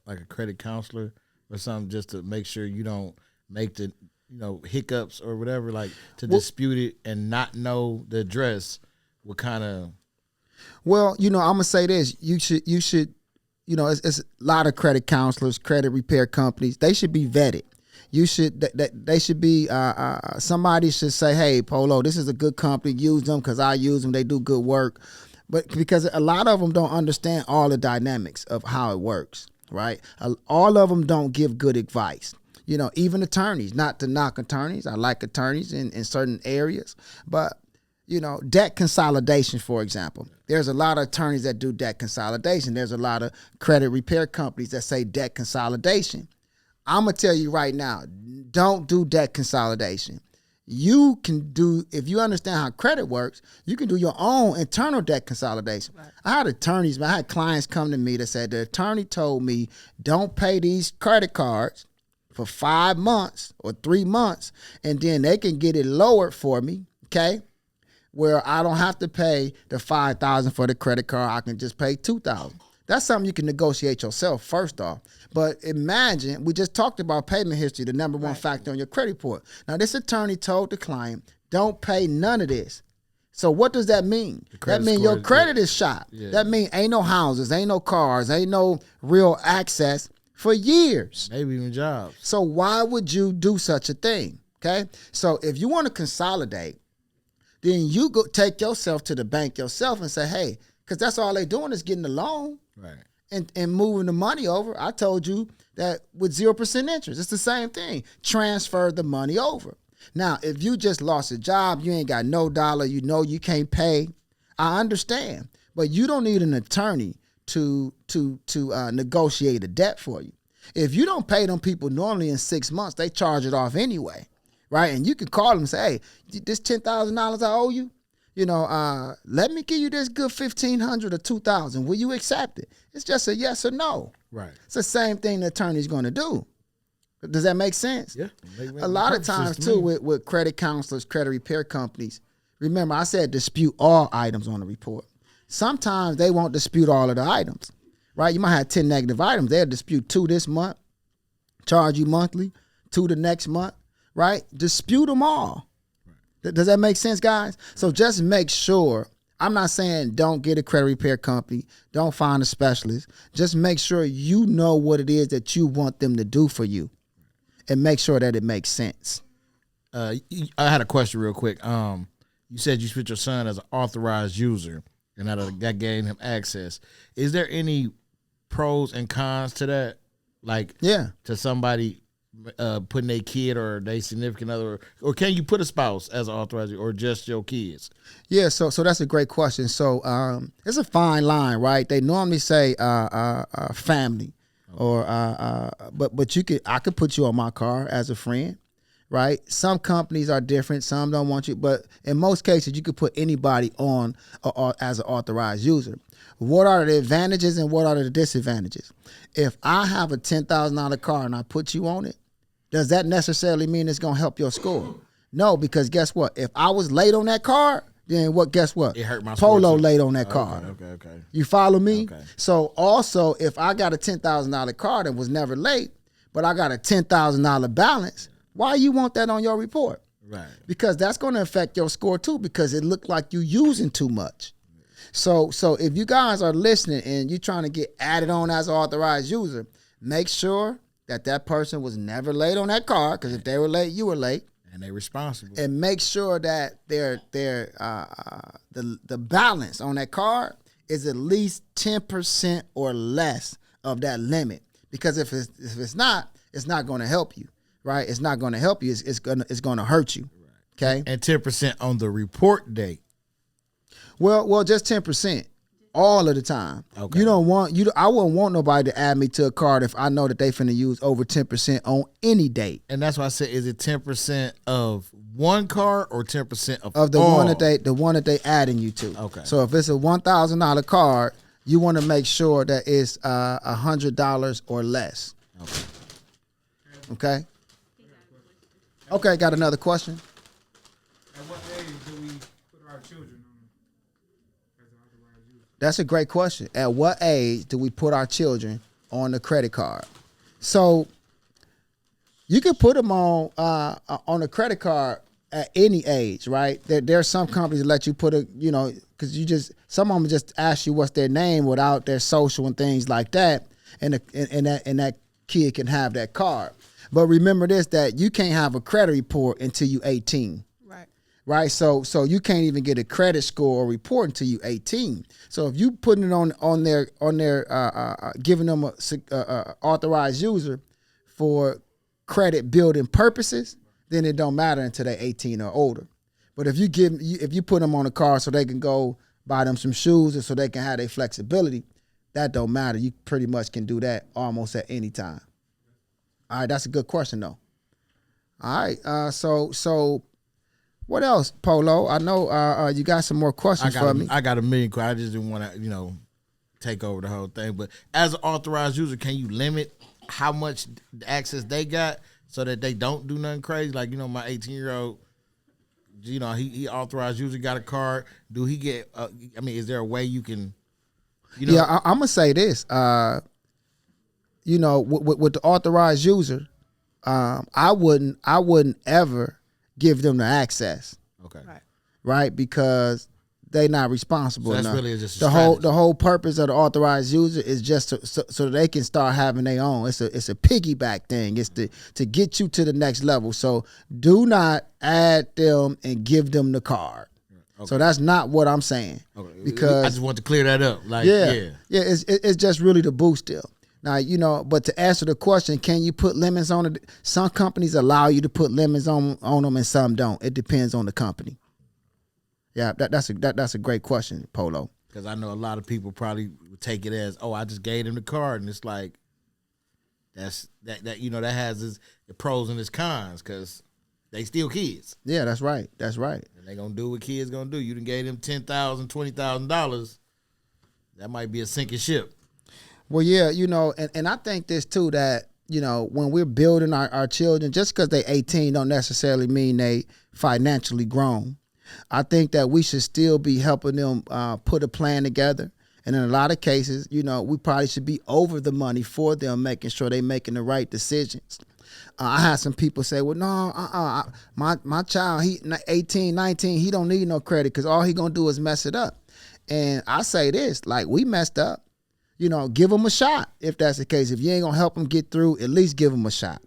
like a credit counselor or something just to make sure you don't make the hiccups or whatever, like to dispute it and not know the address? What kind of? Well, I'm gonna say this. You should. It's a lot of credit counselors, credit repair companies. They should be vetted. They should be. Somebody should say, "Hey, Polo, this is a good company. Use them because I use them. They do good work." But because a lot of them don't understand all the dynamics of how it works, right? All of them don't give good advice. Even attorneys. Not to knock attorneys. I like attorneys in certain areas, but. Debt consolidation, for example. There's a lot of attorneys that do debt consolidation. There's a lot of credit repair companies that say debt consolidation. I'm going to tell you right now, don't do debt consolidation. You can do, if you understand how credit works, you can do your own internal debt consolidation. Right. I had clients come to me that said the attorney told me don't pay these credit cards for 5 months or 3 months, and then they can get it lowered for me, okay? Where I don't have to pay the $5,000 for the credit card. I can just pay $2,000. That's something you can negotiate yourself first off. But imagine, we just talked about payment history, the number one factor on your credit report. Now, this attorney told the client, don't pay none of this. So what does that mean? That means your credit is shot. Yeah. That means ain't no houses, ain't no cars, ain't no real access for years. Maybe even jobs. So why would you do such a thing? Okay? So if you want to consolidate, then you go take yourself to the bank yourself and say, hey, because that's all they doing is getting a loan. Right. And moving the money over. I told you that with 0% interest, it's the same thing. Transfer the money over. Now, if you just lost a job, you ain't got no dollar, you know you can't pay, I understand. But you don't need an attorney to negotiate a debt for you. If you don't pay them people normally in 6 months, they charge it off anyway, right? And you can call them and say, hey, this $10,000 I owe you, let me give you this good $1,500 or $2,000. Will you accept it? It's just a yes or no. Right. It's the same thing the attorney's going to do. Does that make sense? Yeah. A lot of times, too, with credit counselors, credit repair companies, remember I said dispute all items on the report. Sometimes they won't dispute all of the items, right? You might have 10 negative items. They'll dispute 2 this month, charge you monthly, 2 the next month, right? Dispute them all. Does that make sense, guys? So just make sure, I'm not saying don't get a credit repair company, don't find a specialist. Just make sure you know what it is that you want them to do for you and make sure that it makes sense. I had a question real quick. You said you put your son as an authorized user and that gave him access. Is there any pros and cons to that? Like, to somebody putting a kid or their significant other, or can you put a spouse as an authorized or just your kids? Yeah, so that's a great question. So it's a fine line, right? They normally say family, or but I could put you on my car as a friend, right? Some companies are different, some don't want you, but in most cases you could put anybody on as an authorized user. What are the advantages and what are the disadvantages? If I have a $10,000 car and I put you on it, does that necessarily mean it's going to help your score? No, because guess what? If I was late on that car, then guess what? It hurt my score. Polo late on that car. Okay. You follow me? Okay. So also, if I got a $10,000 car that was never late, but I got a $10,000 balance, why you want that on your report? Right. Because that's going to affect your score too, because it looked like you using too much. So if you guys are listening and you're trying to get added on as an authorized user, make sure that person was never late on that car, because if they were late, you were late. And they're responsible. And make sure that the balance on that card is at least 10% or less of that limit. Because if it's not, it's not going to help you, right? It's not going to help you. It's going to hurt you. Okay. And 10% on the report date. Well, just 10%. All of the time. Okay. I wouldn't want nobody to add me to a card if I know that they finna use over 10% on any date. And that's why I said, is it 10% of one card or 10% of the all? one that they adding you to? Okay. So if it's a $1,000 card, you want to make sure that it's $100 or less. Okay. Okay. Got another question? At what age do we put our children on as an authorized user? That's a great question. At what age do we put our children on the credit card? So you can put them on a credit card at any age, right? There are some companies that let you put because some of them just ask you what's their name without their social and things like that, and that kid can have that card. But remember this, that you can't have a credit report until you're 18. Right, so you can't even get a credit score or report until you 18. So if you putting it on their giving them a authorized user for credit building purposes, then it don't matter until they're 18 or older. But if you put them on a car so they can go buy them some shoes and so they can have their flexibility, that don't matter. You pretty much can do that almost at any time. All right, that's a good question though. All right, so. What else, Polo? I know you got some more questions for me. I got a million questions. I just didn't want to, take over the whole thing. But as an authorized user, can you limit how much access they got so that they don't do nothing crazy? Like, my 18-year-old, he authorized user, got a card. Do he get, is there a way you can You know, Yeah, I'm gonna say this. You know, with the authorized user, I wouldn't ever give them the access, okay. Right. right? Because they not responsible So that's enough. really just a the strategy. whole purpose of the authorized user is just so they can start having their own. It's a piggyback thing. It's to get you to the next level. So do not add them and give them the card. Okay. So that's not what I'm saying. Okay. I Because just want to clear that up. Like, yeah. It's just really to boost them. Now, you know, but to answer the question, can you put limits on it? Some companies allow you to put limits on them and some don't. It depends on the company. Yeah, that's a great question, Polo. Because I know a lot of people probably would take it as, oh, I just gave them the card, and it's like that you know, that has its pros and its cons because they still kids. Yeah, that's right. That's right. And they gonna do what kids gonna do. You done gave them $10,000, $20,000. That might be a sinking ship. Well, yeah, you know, and I think this too, that, you know, when we're building our children, just because they 18 don't necessarily mean they financially grown. I think that we should still be helping them put a plan together. And in a lot of cases, you know, we probably should be over the money for them, making sure they're making the right decisions. I had some people say, well, no, my child, he 18, 19, he don't need no credit because all he going to do is mess it up. And I say this, like, we messed up. You know, give them a shot if that's the case. If you ain't going to help them get through, at least give them a shot.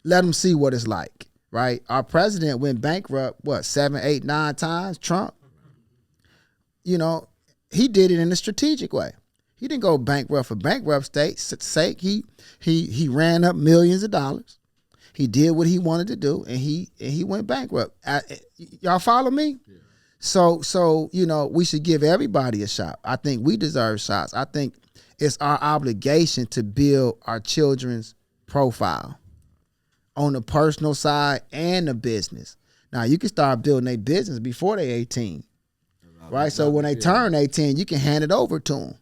Let them see what it's like, right? Our president went bankrupt, 7, 8, 9 times, Trump. You know, he did it in a strategic way. He didn't go bankrupt for bankrupt sake. He ran up millions of dollars. He did what he wanted to do, and he went bankrupt. Y'all follow me? Yeah. So you know, we should give everybody a shot. I think we deserve shots. I think it's our obligation to build our children's profile on the personal side and the business. Now, you can start building a business before they're 18, right? So when they turn 18, you can hand it over to them.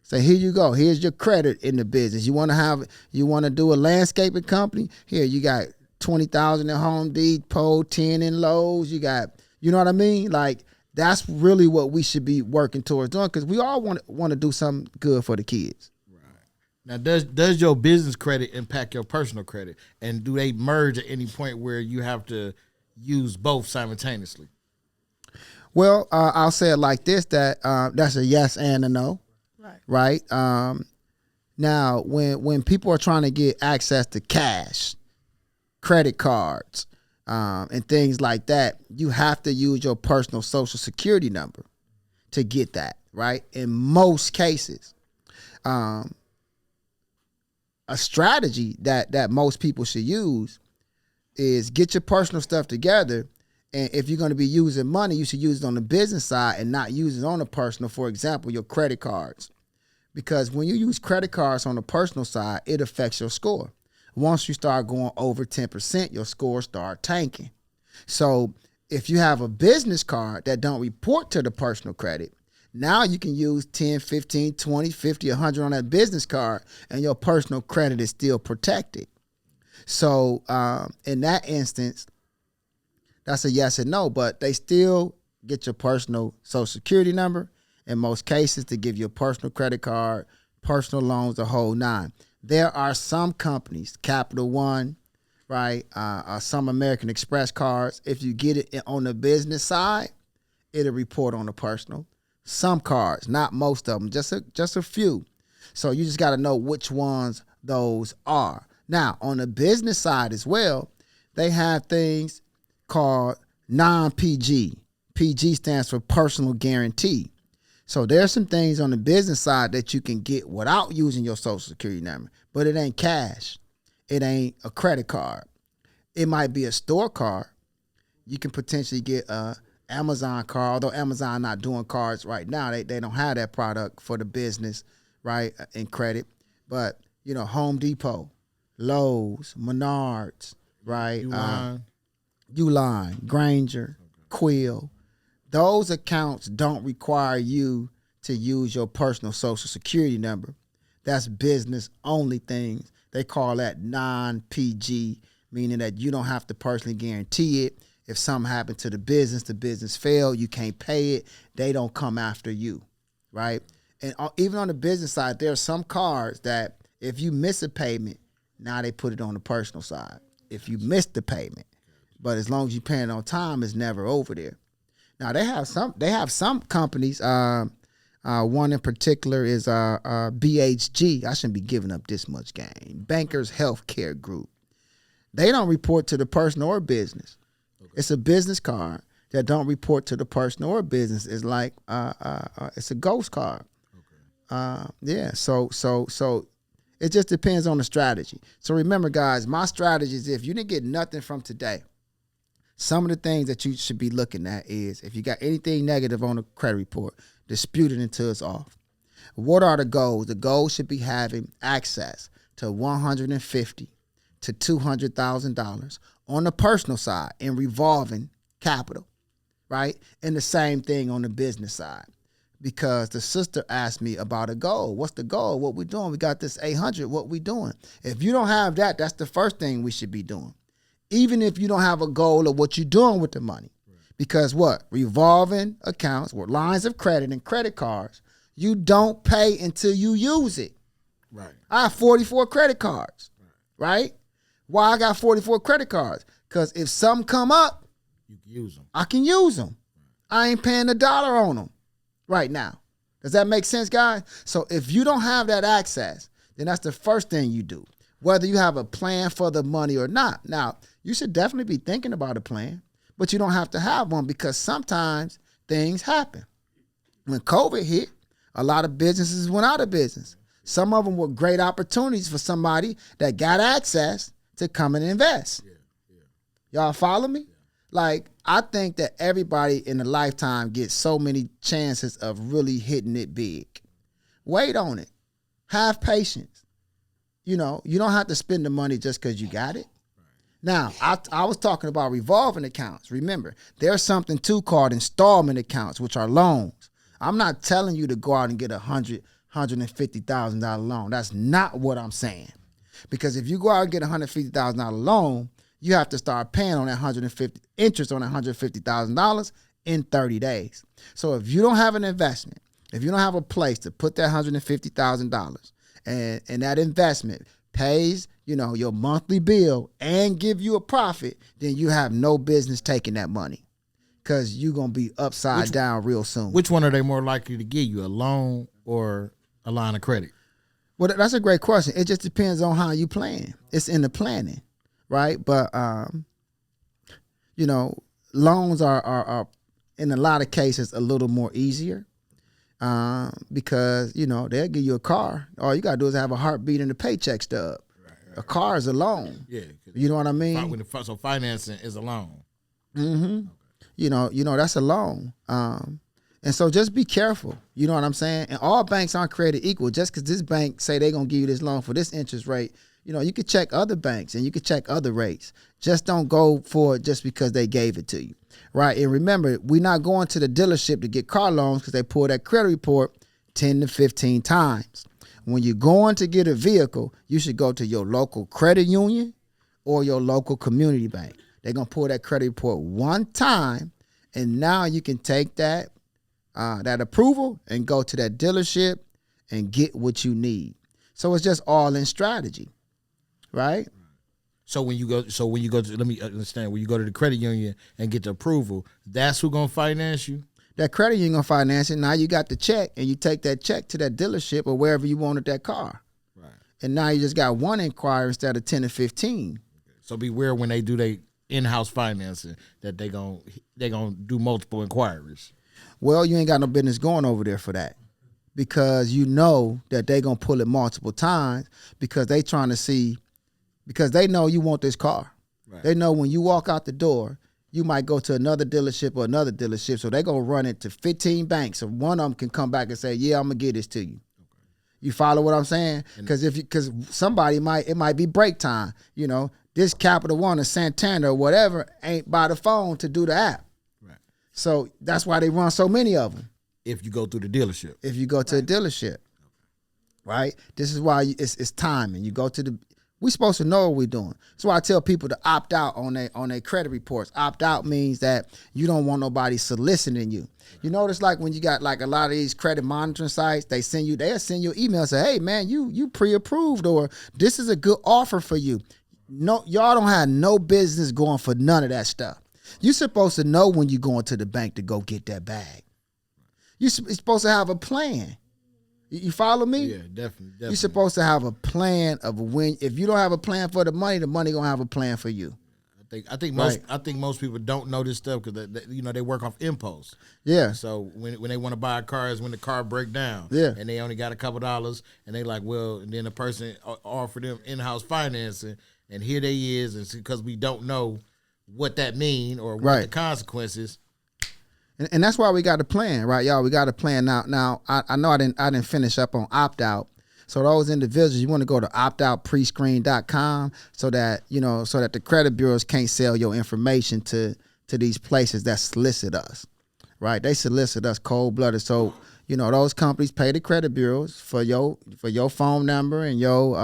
Say, here you go. Here's your credit in the business. You want to do a landscaping company? Here, you got 20,000 in Home Depot, 10 in Lowe's. You got, you know what I mean? Like, that's really what we should be working towards doing, because we all want to do something good for the kids. Now, does your business credit impact your personal credit? And do they merge at any point where you have to use both simultaneously? Well, I'll say it like this, that that's a yes and a no. Right? Now, when people are trying to get access to cash, credit cards, and things like that, you have to use your personal social security number to get that, right? In most cases. A strategy that most people should use is get your personal stuff together, and if you're going to be using money, you should use it on the business side and not use it on the personal. For example, your credit cards. Because when you use credit cards on the personal side, it affects your score. Once you start going over 10%, your scores start tanking. So if you have a business card that don't report to the personal credit, now you can use 10, 15, 20, 50, 100 on that business card, and your personal credit is still protected. So in that instance, that's a yes and no, but they still get your personal social security number. In most cases, to give you a personal credit card, personal loans, the whole nine. There are some companies, Capital One, right, some American Express cards. If you get it on the business side, it'll report on the personal. Some cards, not most of them, just a few. So you just got to know which ones those are. Now, on the business side as well, they have things called non-PG. PG stands for personal guarantee. So there's some things on the business side that you can get without using your social security number, but it ain't cash. It ain't a credit card. It might be a store card. You can potentially get a Amazon card, although Amazon not doing cards right now. They don't have that product for the business, right, in credit. But, you know, Home Depot, Lowe's, Menards, right, Uline, Granger, Quill. Those accounts don't require you to use your personal social security number. That's business only things. They call that non-PG, meaning that you don't have to personally guarantee it. If something happened to the business failed, you can't pay it, they don't come after you. right? And even on the business side, there are some cards that if you miss a payment, now they put it on the personal side. If you miss the payment, but as long as you're paying on time, it's never over there. Now they have some companies. One in particular is BHG. I shouldn't be giving up this much game. Bankers Healthcare Group. They don't report to the person or business. Okay. It's a business card that don't report to the person or business. It's like it's a ghost card. Okay. Yeah. So it just depends on the strategy. So remember, guys, my strategy is if you didn't get nothing from today, some of the things that you should be looking at is if you got anything negative on the credit report, dispute it until it's off. What are the goals? The goals should be having access to $150,000 to $200,000 on the personal side in revolving capital, right? And the same thing on the business side. Because the sister asked me about a goal. What's the goal? What we doing? We got this 800. What we doing? If you don't have that, that's the first thing we should be doing. Even if you don't have a goal of what you're doing with the money. Because what? Revolving accounts or lines of credit and credit cards, you don't pay until you use it. Right. I have 44 credit cards, right? Why I got 44 credit cards? Because if some come up, you can use them. I can use them. I ain't paying $1 on them right now. Does that make sense, guys? So if you don't have that access, then that's the first thing you do, whether you have a plan for the money or not. Now, you should definitely be thinking about a plan, but you don't have to have one because sometimes things happen. When COVID hit, a lot of businesses went out of business. Some of them were great opportunities for somebody that got access to come and invest. Y'all follow me? Like, I think that everybody in a lifetime gets so many chances of really hitting it big. Wait on it. Have patience. You know, you don't have to spend the money just because you got it. Now, I was talking about revolving accounts. Remember, there's something too called installment accounts, which are loans. I'm not telling you to go out and get $150,000 loan. That's not what I'm saying. Because if you go out and get a $150,000 loan, you have to start paying on that interest on that $150,000 in 30 days. So if you don't have an investment, if you don't have a place to put that $150,000 and that investment pays, you know, your monthly bill and give you a profit, then you have no business taking that money because you're going to be upside down real soon. Which one are they more likely to give you, a loan or a line of credit? Well, that's a great question. It just depends on how you plan. It's in the planning, right? But, you know, loans are in a lot of cases a little more easier because, you know, they'll give you a car. All you got to do is have a heartbeat and a paycheck stub. Right. A car is a loan. Yeah. You know what I mean? So financing is a loan. Mm-hmm. Okay. You know, that's a loan. And so just be careful. You know what I'm saying? And all banks aren't created equal. Just because this bank say they're going to give you this loan for this interest rate, you know, you could check other banks and you could check other rates. Just don't go for it just because they gave it to you, right? And remember, we're not going to the dealership to get car loans because they pull that credit report 10 to 15 times. When you're going to get a vehicle, you should go to your local credit union or your local community bank. They're going to pull that credit report one time, and now you can take that approval and go to that dealership and get what you need. So it's just all in strategy, right? So when you go to, let me understand, when you go to the credit union and get the approval, that's who's going to finance you? That credit union going to finance it. Now you got the check and you take that check to that dealership or wherever you wanted that car. Right. And now you just got one inquiry instead of 10 or 15. So beware when they do their in-house financing that they gonna do multiple inquiries. Well, you ain't got no business going over there for that because you know that they going to pull it multiple times because they trying to see, because they know you want this car. Right. They know when you walk out the door, you might go to another dealership or another dealership, so they going to run it to 15 banks, and one of them can come back and say, yeah, I'm going to get this to you. Okay. You follow what I'm saying? Because somebody it might be break time. You know, this Capital One or Santander or whatever ain't by the phone to do the app. So that's why they run so many of them. If you go through the dealership. If you go to a dealership, right? This is why it's timing. You go to We supposed to know what we're doing. So I tell people to opt out on their credit reports. Opt out means that you don't want nobody soliciting you. You notice like when you got like a lot of these credit monitoring sites, they'll send you an email and say, hey man, you pre-approved, or this is a good offer for you. No, y'all don't have no business going for none of that stuff. You're supposed to know when you're going to the bank to go get that bag. You're supposed to have a plan. You follow me? Yeah, definitely. You're supposed to have a plan of when. If you don't have a plan for the money gonna have a plan for you. I think most people don't know this stuff because they work off impulse. Yeah. So when they want to buy a car is when the car break down. Yeah. And they only got a couple dollars and they like, well, and then the person offered them in-house financing, and here they is, and because we don't know what that mean or what the consequences. And that's why we got a plan, right, y'all? We got a plan now. Now I know I didn't finish up on opt out. So those individuals, you want to go to optoutprescreen.com so that the credit bureaus can't sell your information to these places that solicit us, right? They solicit us cold-blooded. So those companies pay the credit bureaus for your phone number and your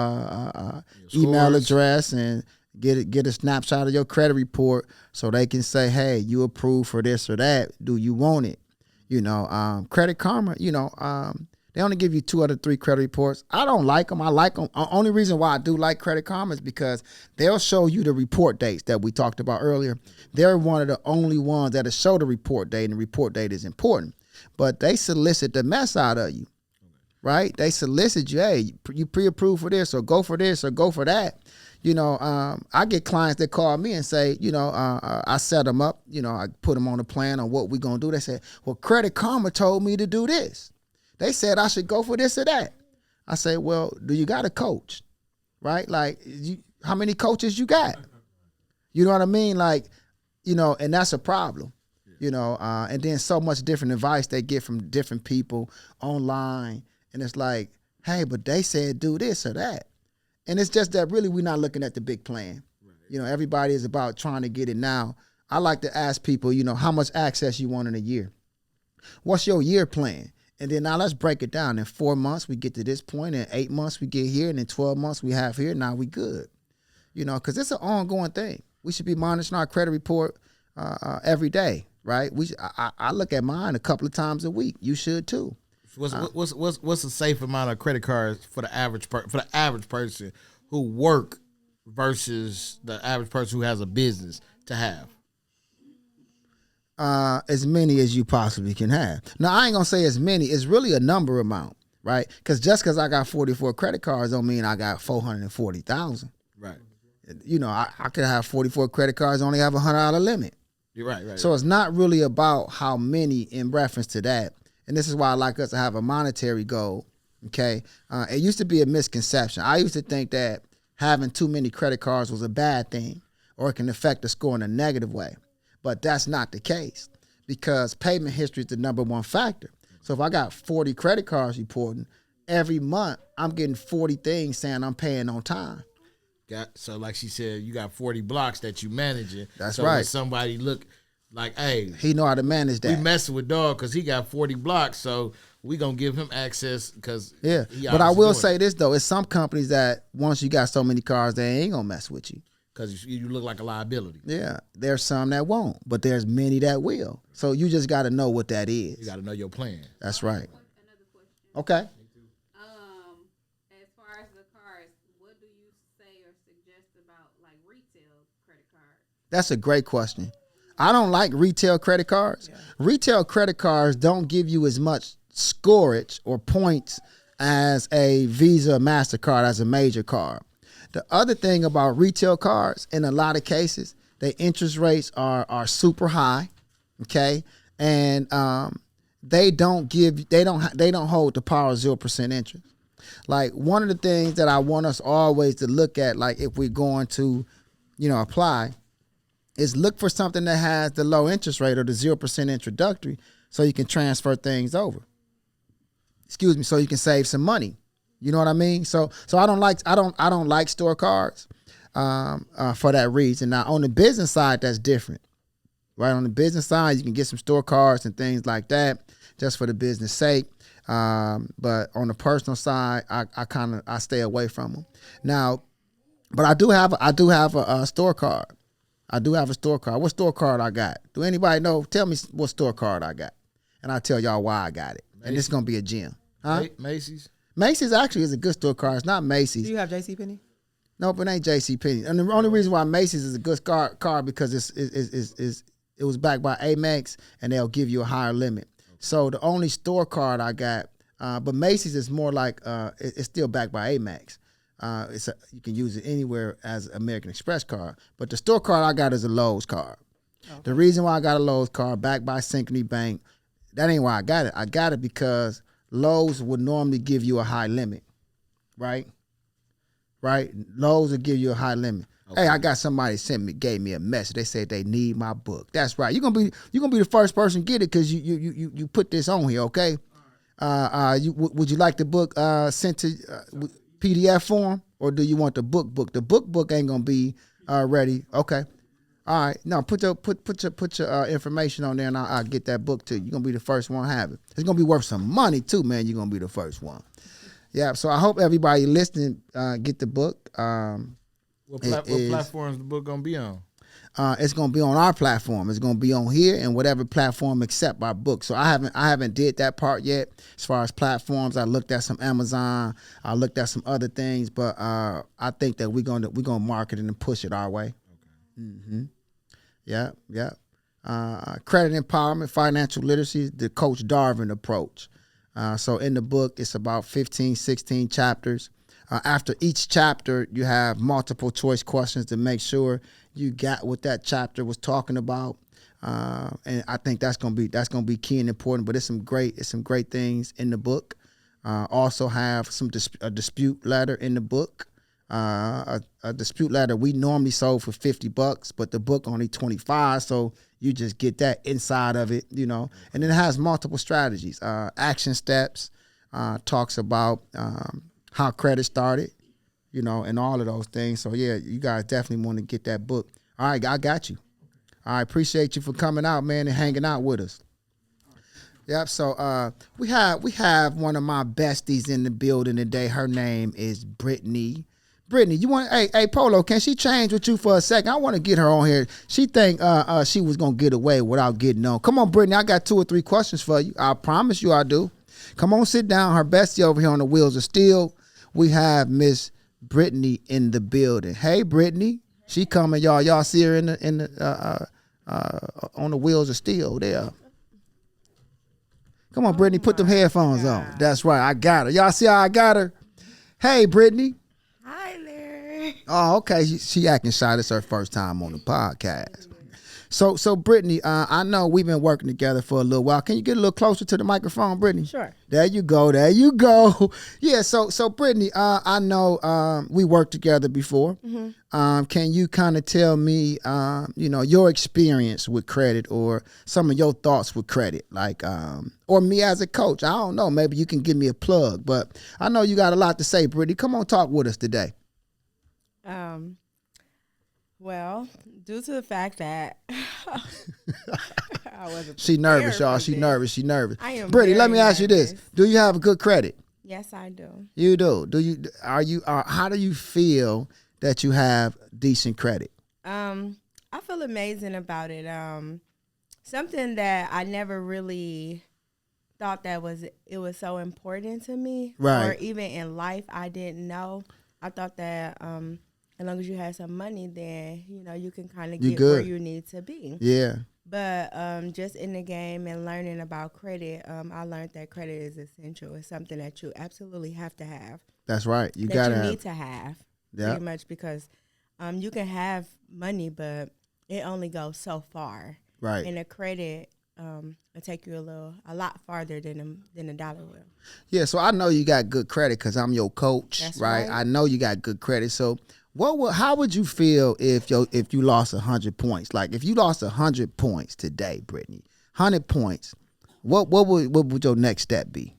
email address, and get a snapshot of your credit report so they can say, hey, you approved for this or that. Do you want it? Credit Karma, they only give you 2 out of 3 credit reports. I don't like them. I like them. Only reason why I do like Credit Karma is because they'll show you the report dates that we talked about earlier. They're one of the only ones that'll show the report date, and the report date is important. But they solicit the mess out of you, right? They solicit you, hey, you pre-approved for this, or go for this, or go for that. I get clients that call me and say, I set them up, I put them on a plan on what we're going to do. They say, well, Credit Karma told me to do this. They said I should go for this or that. I say, well, do you got a coach, right? Like, how many coaches you got? You know what I mean? Like, and that's a problem, and then so much different advice they get from different people online. And it's like, hey, but they said do this or that. And it's just that really we're not looking at the big plan. Right. Everybody is about trying to get it now. I like to ask people, how much access you want in a year? What's your year plan? And then now let's break it down. In 4 months, we get to this point. In 8 months, we get here. And in 12 months, we have here. Now we good. Because it's an ongoing thing. We should be monitoring our credit report every day, right? I look at mine a couple of times a week. You should too. What's a safe amount of credit cards for the average person who work versus the average person who has a business to have? As many as you possibly can have. Now, I ain't gonna say as many. It's really a number amount, right? Because just because I got 44 credit cards don't mean I got 440,000. Right. I could have 44 credit cards, only have $100 limit. You're right. So it's not really about how many in reference to that. And this is why I like us to have a monetary goal, okay? It used to be a misconception. I used to think that having too many credit cards was a bad thing, or it can affect the score in a negative way. But that's not the case, because payment history is the number one factor. So if I got 40 credit cards reporting, every month I'm getting 40 things saying I'm paying on time. So like she said, you got 40 blocks that you managing. That's so right. When somebody look like, hey, he know how to manage that. We messing with dog because he got 40 blocks, so we gonna give him access because But I will say this though, it's some companies that once you got so many cars, they ain't gonna mess with you because you look like a liability. Yeah, there's some that won't, but there's many that will. So you just got to know what that is. You got to know your plan. That's right. Another question. Okay. As far as the cards, what do you say or suggest about like retail credit cards? That's a great question. I don't like retail credit cards. Yeah. Retail credit cards don't give you as much scorage or points as a Visa or MasterCard, as a major card. The other thing about retail cards, in a lot of cases, their interest rates are super high, okay, and they don't hold the power of 0% interest. Like, one of the things that I want us always to look at, like if we're going to, apply, is look for something that has the low interest rate or the 0% introductory, so you can transfer things over. So you can save some money. You know what I mean? So I don't like store cards for that reason. Now on the business side, that's different, right? On the business side, you can get some store cards and things like that just for the business sake. But on the personal side, I stay away from them. Now, But I do have a store card. I do have a store card. What store card I got? Do anybody know? Tell me what store card I got, and I'll tell y'all why I got it. And it's gonna be a gem. Huh? Macy's. Macy's actually is a good store card. It's not Macy's. Do you have JCPenney? Nope, it ain't JCPenney. And the only reason why Macy's is a good card because it was backed by Amex, and they'll give you a higher limit. So the only store card I got, but Macy's is more like it's still backed by Amex. You can use it anywhere as American Express card. But the store card I got is a Lowe's card. Okay. The reason why I got a Lowe's card backed by Synchrony Bank, that ain't why I got it. I got it because Lowe's would normally give you a high limit, right? Right? Lowe's would give you a high limit. Okay. Hey, I got somebody gave me a message. They said they need my book. That's right. You're gonna be the first person to get it because you put this on here, okay? Would you like the book sent to PDF form, or do you want the book? The book ain't gonna be ready. Okay. All right. No, put your information on there, and I'll get that book to you. You're gonna be the first one to have it. It's gonna be worth some money too, man. You're gonna be the first one. Yeah. So I hope everybody listening get the book. What platform is the book gonna be on? It's gonna be on our platform. It's gonna be on here and whatever platform except our book. So I haven't did that part yet. As far as platforms, I looked at some Amazon. I looked at some other things, but I think that we're gonna market it and push it our way. Okay. Mm-hmm. Yeah. Credit empowerment, financial literacy, the Coach Darvin approach. So in the book, it's about 15, 16 chapters. After each chapter, you have multiple choice questions to make sure you got what that chapter was talking about, and I think that's gonna be key and important. But it's some great things in the book. Also have a dispute letter in the book. A dispute letter we normally sold for $50, but the book only $25, so you just get that inside of it, you know. And then it has multiple strategies, action steps, talks about how credit started, you know, and all of those things. So yeah, you guys definitely want to get that book. All right, I got you. I appreciate you for coming out, man, and hanging out with us. Yep. So we have one of my besties in the building today. Her name is Brittany. Brittany, you want? Hey, Polo, can she change with you for a second? I want to get her on here. She think she was gonna get away without getting on. Come on, Brittany. I got 2 or 3 questions for you. I promise you, I do. Come on, sit down. Her bestie over here on the wheels of steel. We have Miss Brittany in the building. Hey, Brittany. She coming, y'all. Y'all see her on the wheels of steel there. Come on, Brittany, put them headphones on. That's right, I got her. Y'all see how I got her? Hey, Brittany. Hi there. Oh, okay. She acting shy. This is her first time on the podcast. So Brittany, I know we've been working together for a little while. Can you get a little closer to the microphone, Brittany? Sure. There you go. Yeah, so Brittany, I know we worked together before. Mm-hmm. Can you kind of tell me, your experience with credit or some of your thoughts with credit, like, or me as a coach? I don't know. Maybe you can give me a plug, but I know you got a lot to say, Brittany. Come on, talk with us today. Well, due to the fact that I wasn't She nervous, y'all. prepared She for nervous. She nervous. I am Brittany, let very me ask you this: nervous. do you have a good credit? Yes, I do. You do. Do you? Are you? How do you feel that you have decent credit? I feel amazing about it. Something that I never really thought that it was so important to me, Right. Or even in life, I didn't know. I thought that as long as you had some money, then you can kind of You get good. where you need to be. Yeah. But just in the game and learning about credit, I learned that credit is essential. It's something that you absolutely have to have. That's right. You that gotta you have. need to have. Yeah. Pretty much because you can have money, but it only goes so far. Right. And the credit will take you a lot farther than a dollar will. Yeah. So I know you got good credit because I'm your coach, That's right? right. I know you got good credit. So how would you feel if you lost 100 points? Like if you lost 100 points today, Brittany, 100 points, what would your next step be?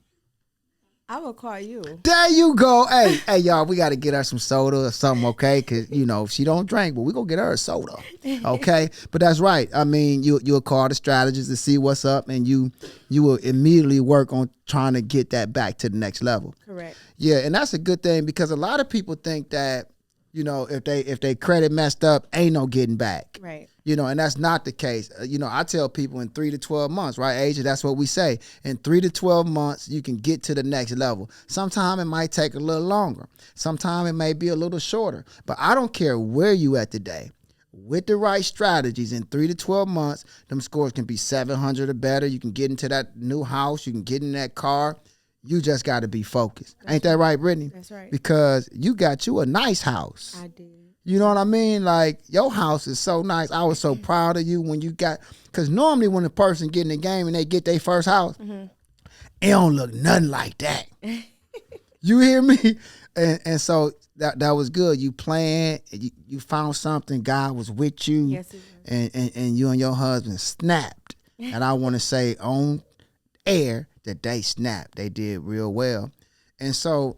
I will call you. There you go. Hey, y'all, we got to get her some soda or something, okay? Because, she don't drink, but we going to get her a soda, okay? But that's right. I mean, you'll call the strategist to see what's up, and you will immediately work on trying to get that back to the next level. Correct. Yeah, and that's a good thing because a lot of people think that if they credit messed up, ain't no getting back. Right. And that's not the case. I tell people in 3 to 12 months, right, Asia? That's what we say. In 3 to 12 months, you can get to the next level. Sometimes it might take a little longer. Sometimes it may be a little shorter. But I don't care where you at today. With the right strategies, in 3 to 12 months, them scores can be 700 or better. You can get into that new house. You can get in that car. You just got to be focused. Ain't that right, Brittany? That's right. Because you got you a nice house. I did. You know what I mean? Like, your house is so nice. I was so proud of you when you got, because normally when a person get in the game and they get their first house, it don't look nothing like that. You hear me? And so that was good. You planned, you found something, God was with you. Yes, it was. And you and your husband snapped. And I want to say on air that they snapped. They did real well. And so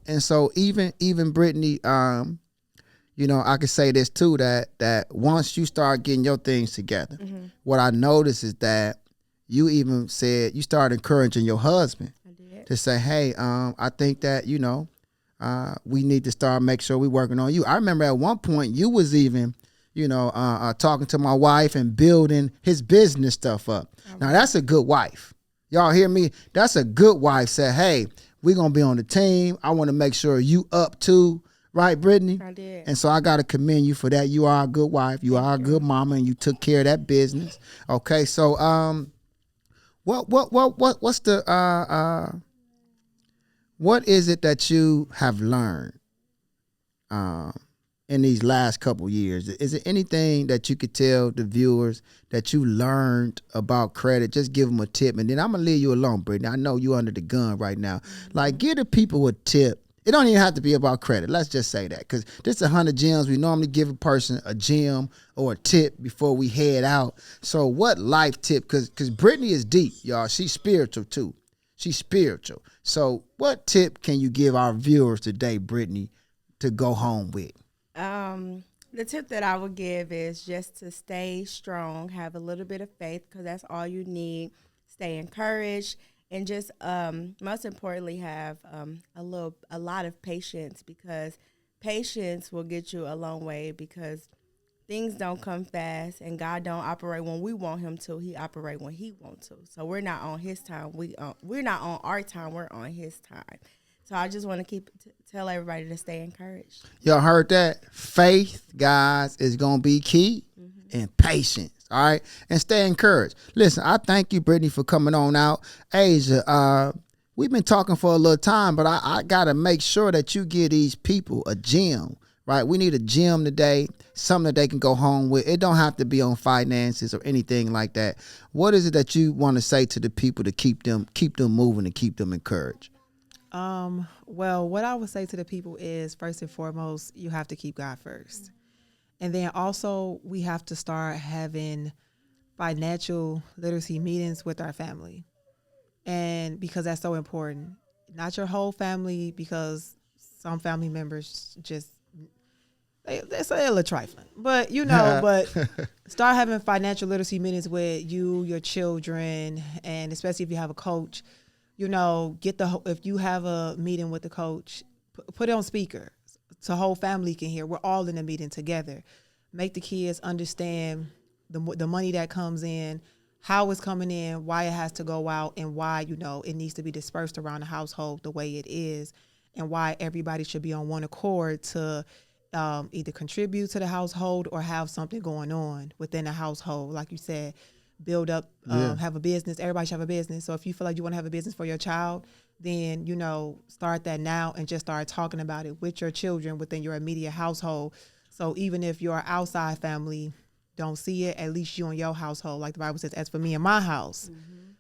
even Brittany, I could say this too, that once you start getting your things together, what I noticed is that you even said you started encouraging your husband to say, hey, I think that, we need to start make sure we working on you. I remember at one point you was even, talking to my wife and building his business stuff up. Now that's a good wife. Y'all hear me? That's a good wife. Said, hey, we're going to be on the team. I want to make sure you up too. Right, Brittany? I did. And so I got to commend you for that. You are a good wife. You are a good mama, and you took care of that business. Okay, so what's the what is it that you have learned in these last couple years? Is there anything that you could tell the viewers that you learned about credit? Just give them a tip, and then I'm gonna leave you alone, Brittany. I know you under the gun right now. Like, give the people a tip. It don't even have to be about credit. Let's just say that, because this is 100 gems. We normally give a person a gem or a tip before we head out. So what life tip? Because Brittany is deep, y'all. She's spiritual too. She's spiritual. So what tip can you give our viewers today, Brittany, to go home with? The tip that I would give is just to stay strong, have a little bit of faith, because that's all you need. Stay encouraged. And just most importantly, have a lot of patience, because patience will get you a long way, because things don't come fast and God don't operate when we want him to. He operate when he wants to. So we're not on his time. We're not on our time. We're on his time. So I just want to tell everybody to stay encouraged. Y'all heard that? Faith, guys, is going to be key, and patience. All right, and stay encouraged. Listen, I thank you, Brittany, for coming on out. Asia, we've been talking for a little time, but I got to make sure that you give these people a gem, right? We need a gem today, something that they can go home with. It don't have to be on finances or anything like that. What is it that you want to say to the people to keep them moving and keep them encouraged? Well, what I would say to the people is, first and foremost, you have to keep God first. And then also we have to start having financial literacy meetings with our family. And because that's so important. Not your whole family, because some family members just, they say a little trifling. But, but start having financial literacy meetings with you, your children, and especially if you have a coach, if you have a meeting with the coach, put it on speaker. So whole family can hear. We're all in a meeting together. Make the kids understand the money that comes in, how it's coming in, why it has to go out, and why, it needs to be dispersed around the household the way it is, and why everybody should be on one accord to either contribute to the household or have something going on within the household. Like you said, build up, have a business. Everybody should have a business. So if you feel like you want to have a business for your child, then, start that now and just start talking about it with your children within your immediate household. So even if your outside family don't see it, at least you and your household, like the Bible says, as for me and my house,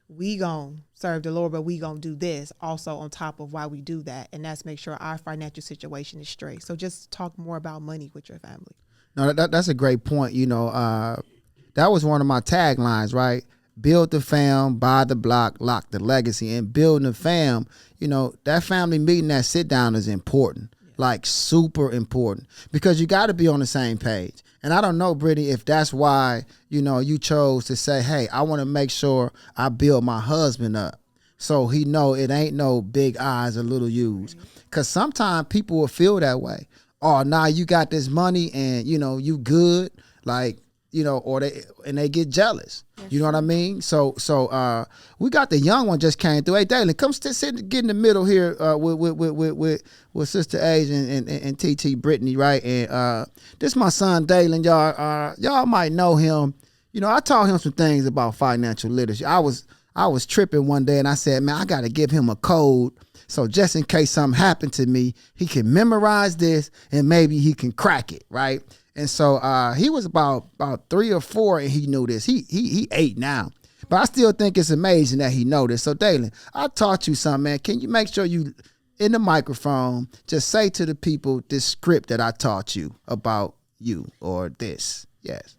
we gonna serve the Lord, but we gonna do this also on top of why we do that. And that's make sure our financial situation is straight. So just talk more about money with your family. No, that's a great point. That was one of my taglines, right? Build the fam, buy the block, lock the legacy. And building the fam, that family meeting, that sit down is important, like super important, because you got to be on the same page. And I don't know, Brittany, if that's why, you chose to say, hey, I want to make sure I build my husband up so he know it ain't no big I's or little U's. Because sometimes people will feel that way. oh, nah, you got this money and, you know, you good. Like, you know, or they get jealous. You know what I mean? So we got the young one just came through. Hey, Dalen, come sit get in the middle here with Sister Age and TT Brittany, right? And this my son Dalen, y'all. Y'all might know him. You know, I taught him some things about financial literacy. I was tripping one day and I said, man, I got to give him a code. So just in case something happened to me, he can memorize this and maybe he can crack it, right? And so he was about 3 or 4 and he knew this. He 8 now. But I still think it's amazing that he know this. So Dalen, I taught you something, man. Can you make sure you, in the microphone, just say to the people this script that I taught you about you or this? Yes.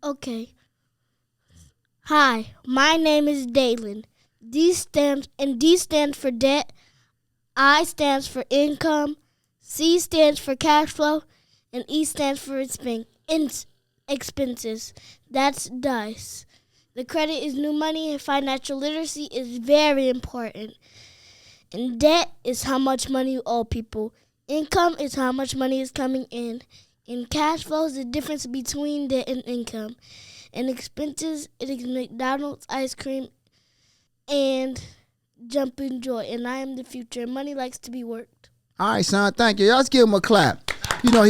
Okay. Hi, my name is Dalen. D stands for debt. I stands for income. C stands for cash flow. And E stands for expenses. That's DICE. The credit is new money and financial literacy is very important. And debt is how much money you owe people. Income is how much money is coming in. And cash flow is the difference between debt and income. And expenses, it is McDonald's, ice cream, and Jumping Joy. And I am the future. Money likes to be worked. All right, son. Thank you. Let's give him a clap. You know,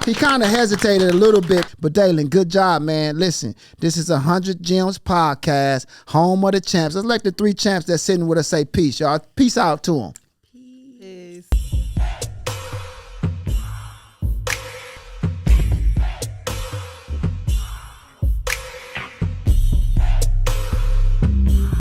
he kind of hesitated a little bit, but Dalen, good job, man. Listen, this is 100 Gems podcast, home of the champs. Let's let the 3 champs that's sitting with us say peace, y'all. Peace out to them.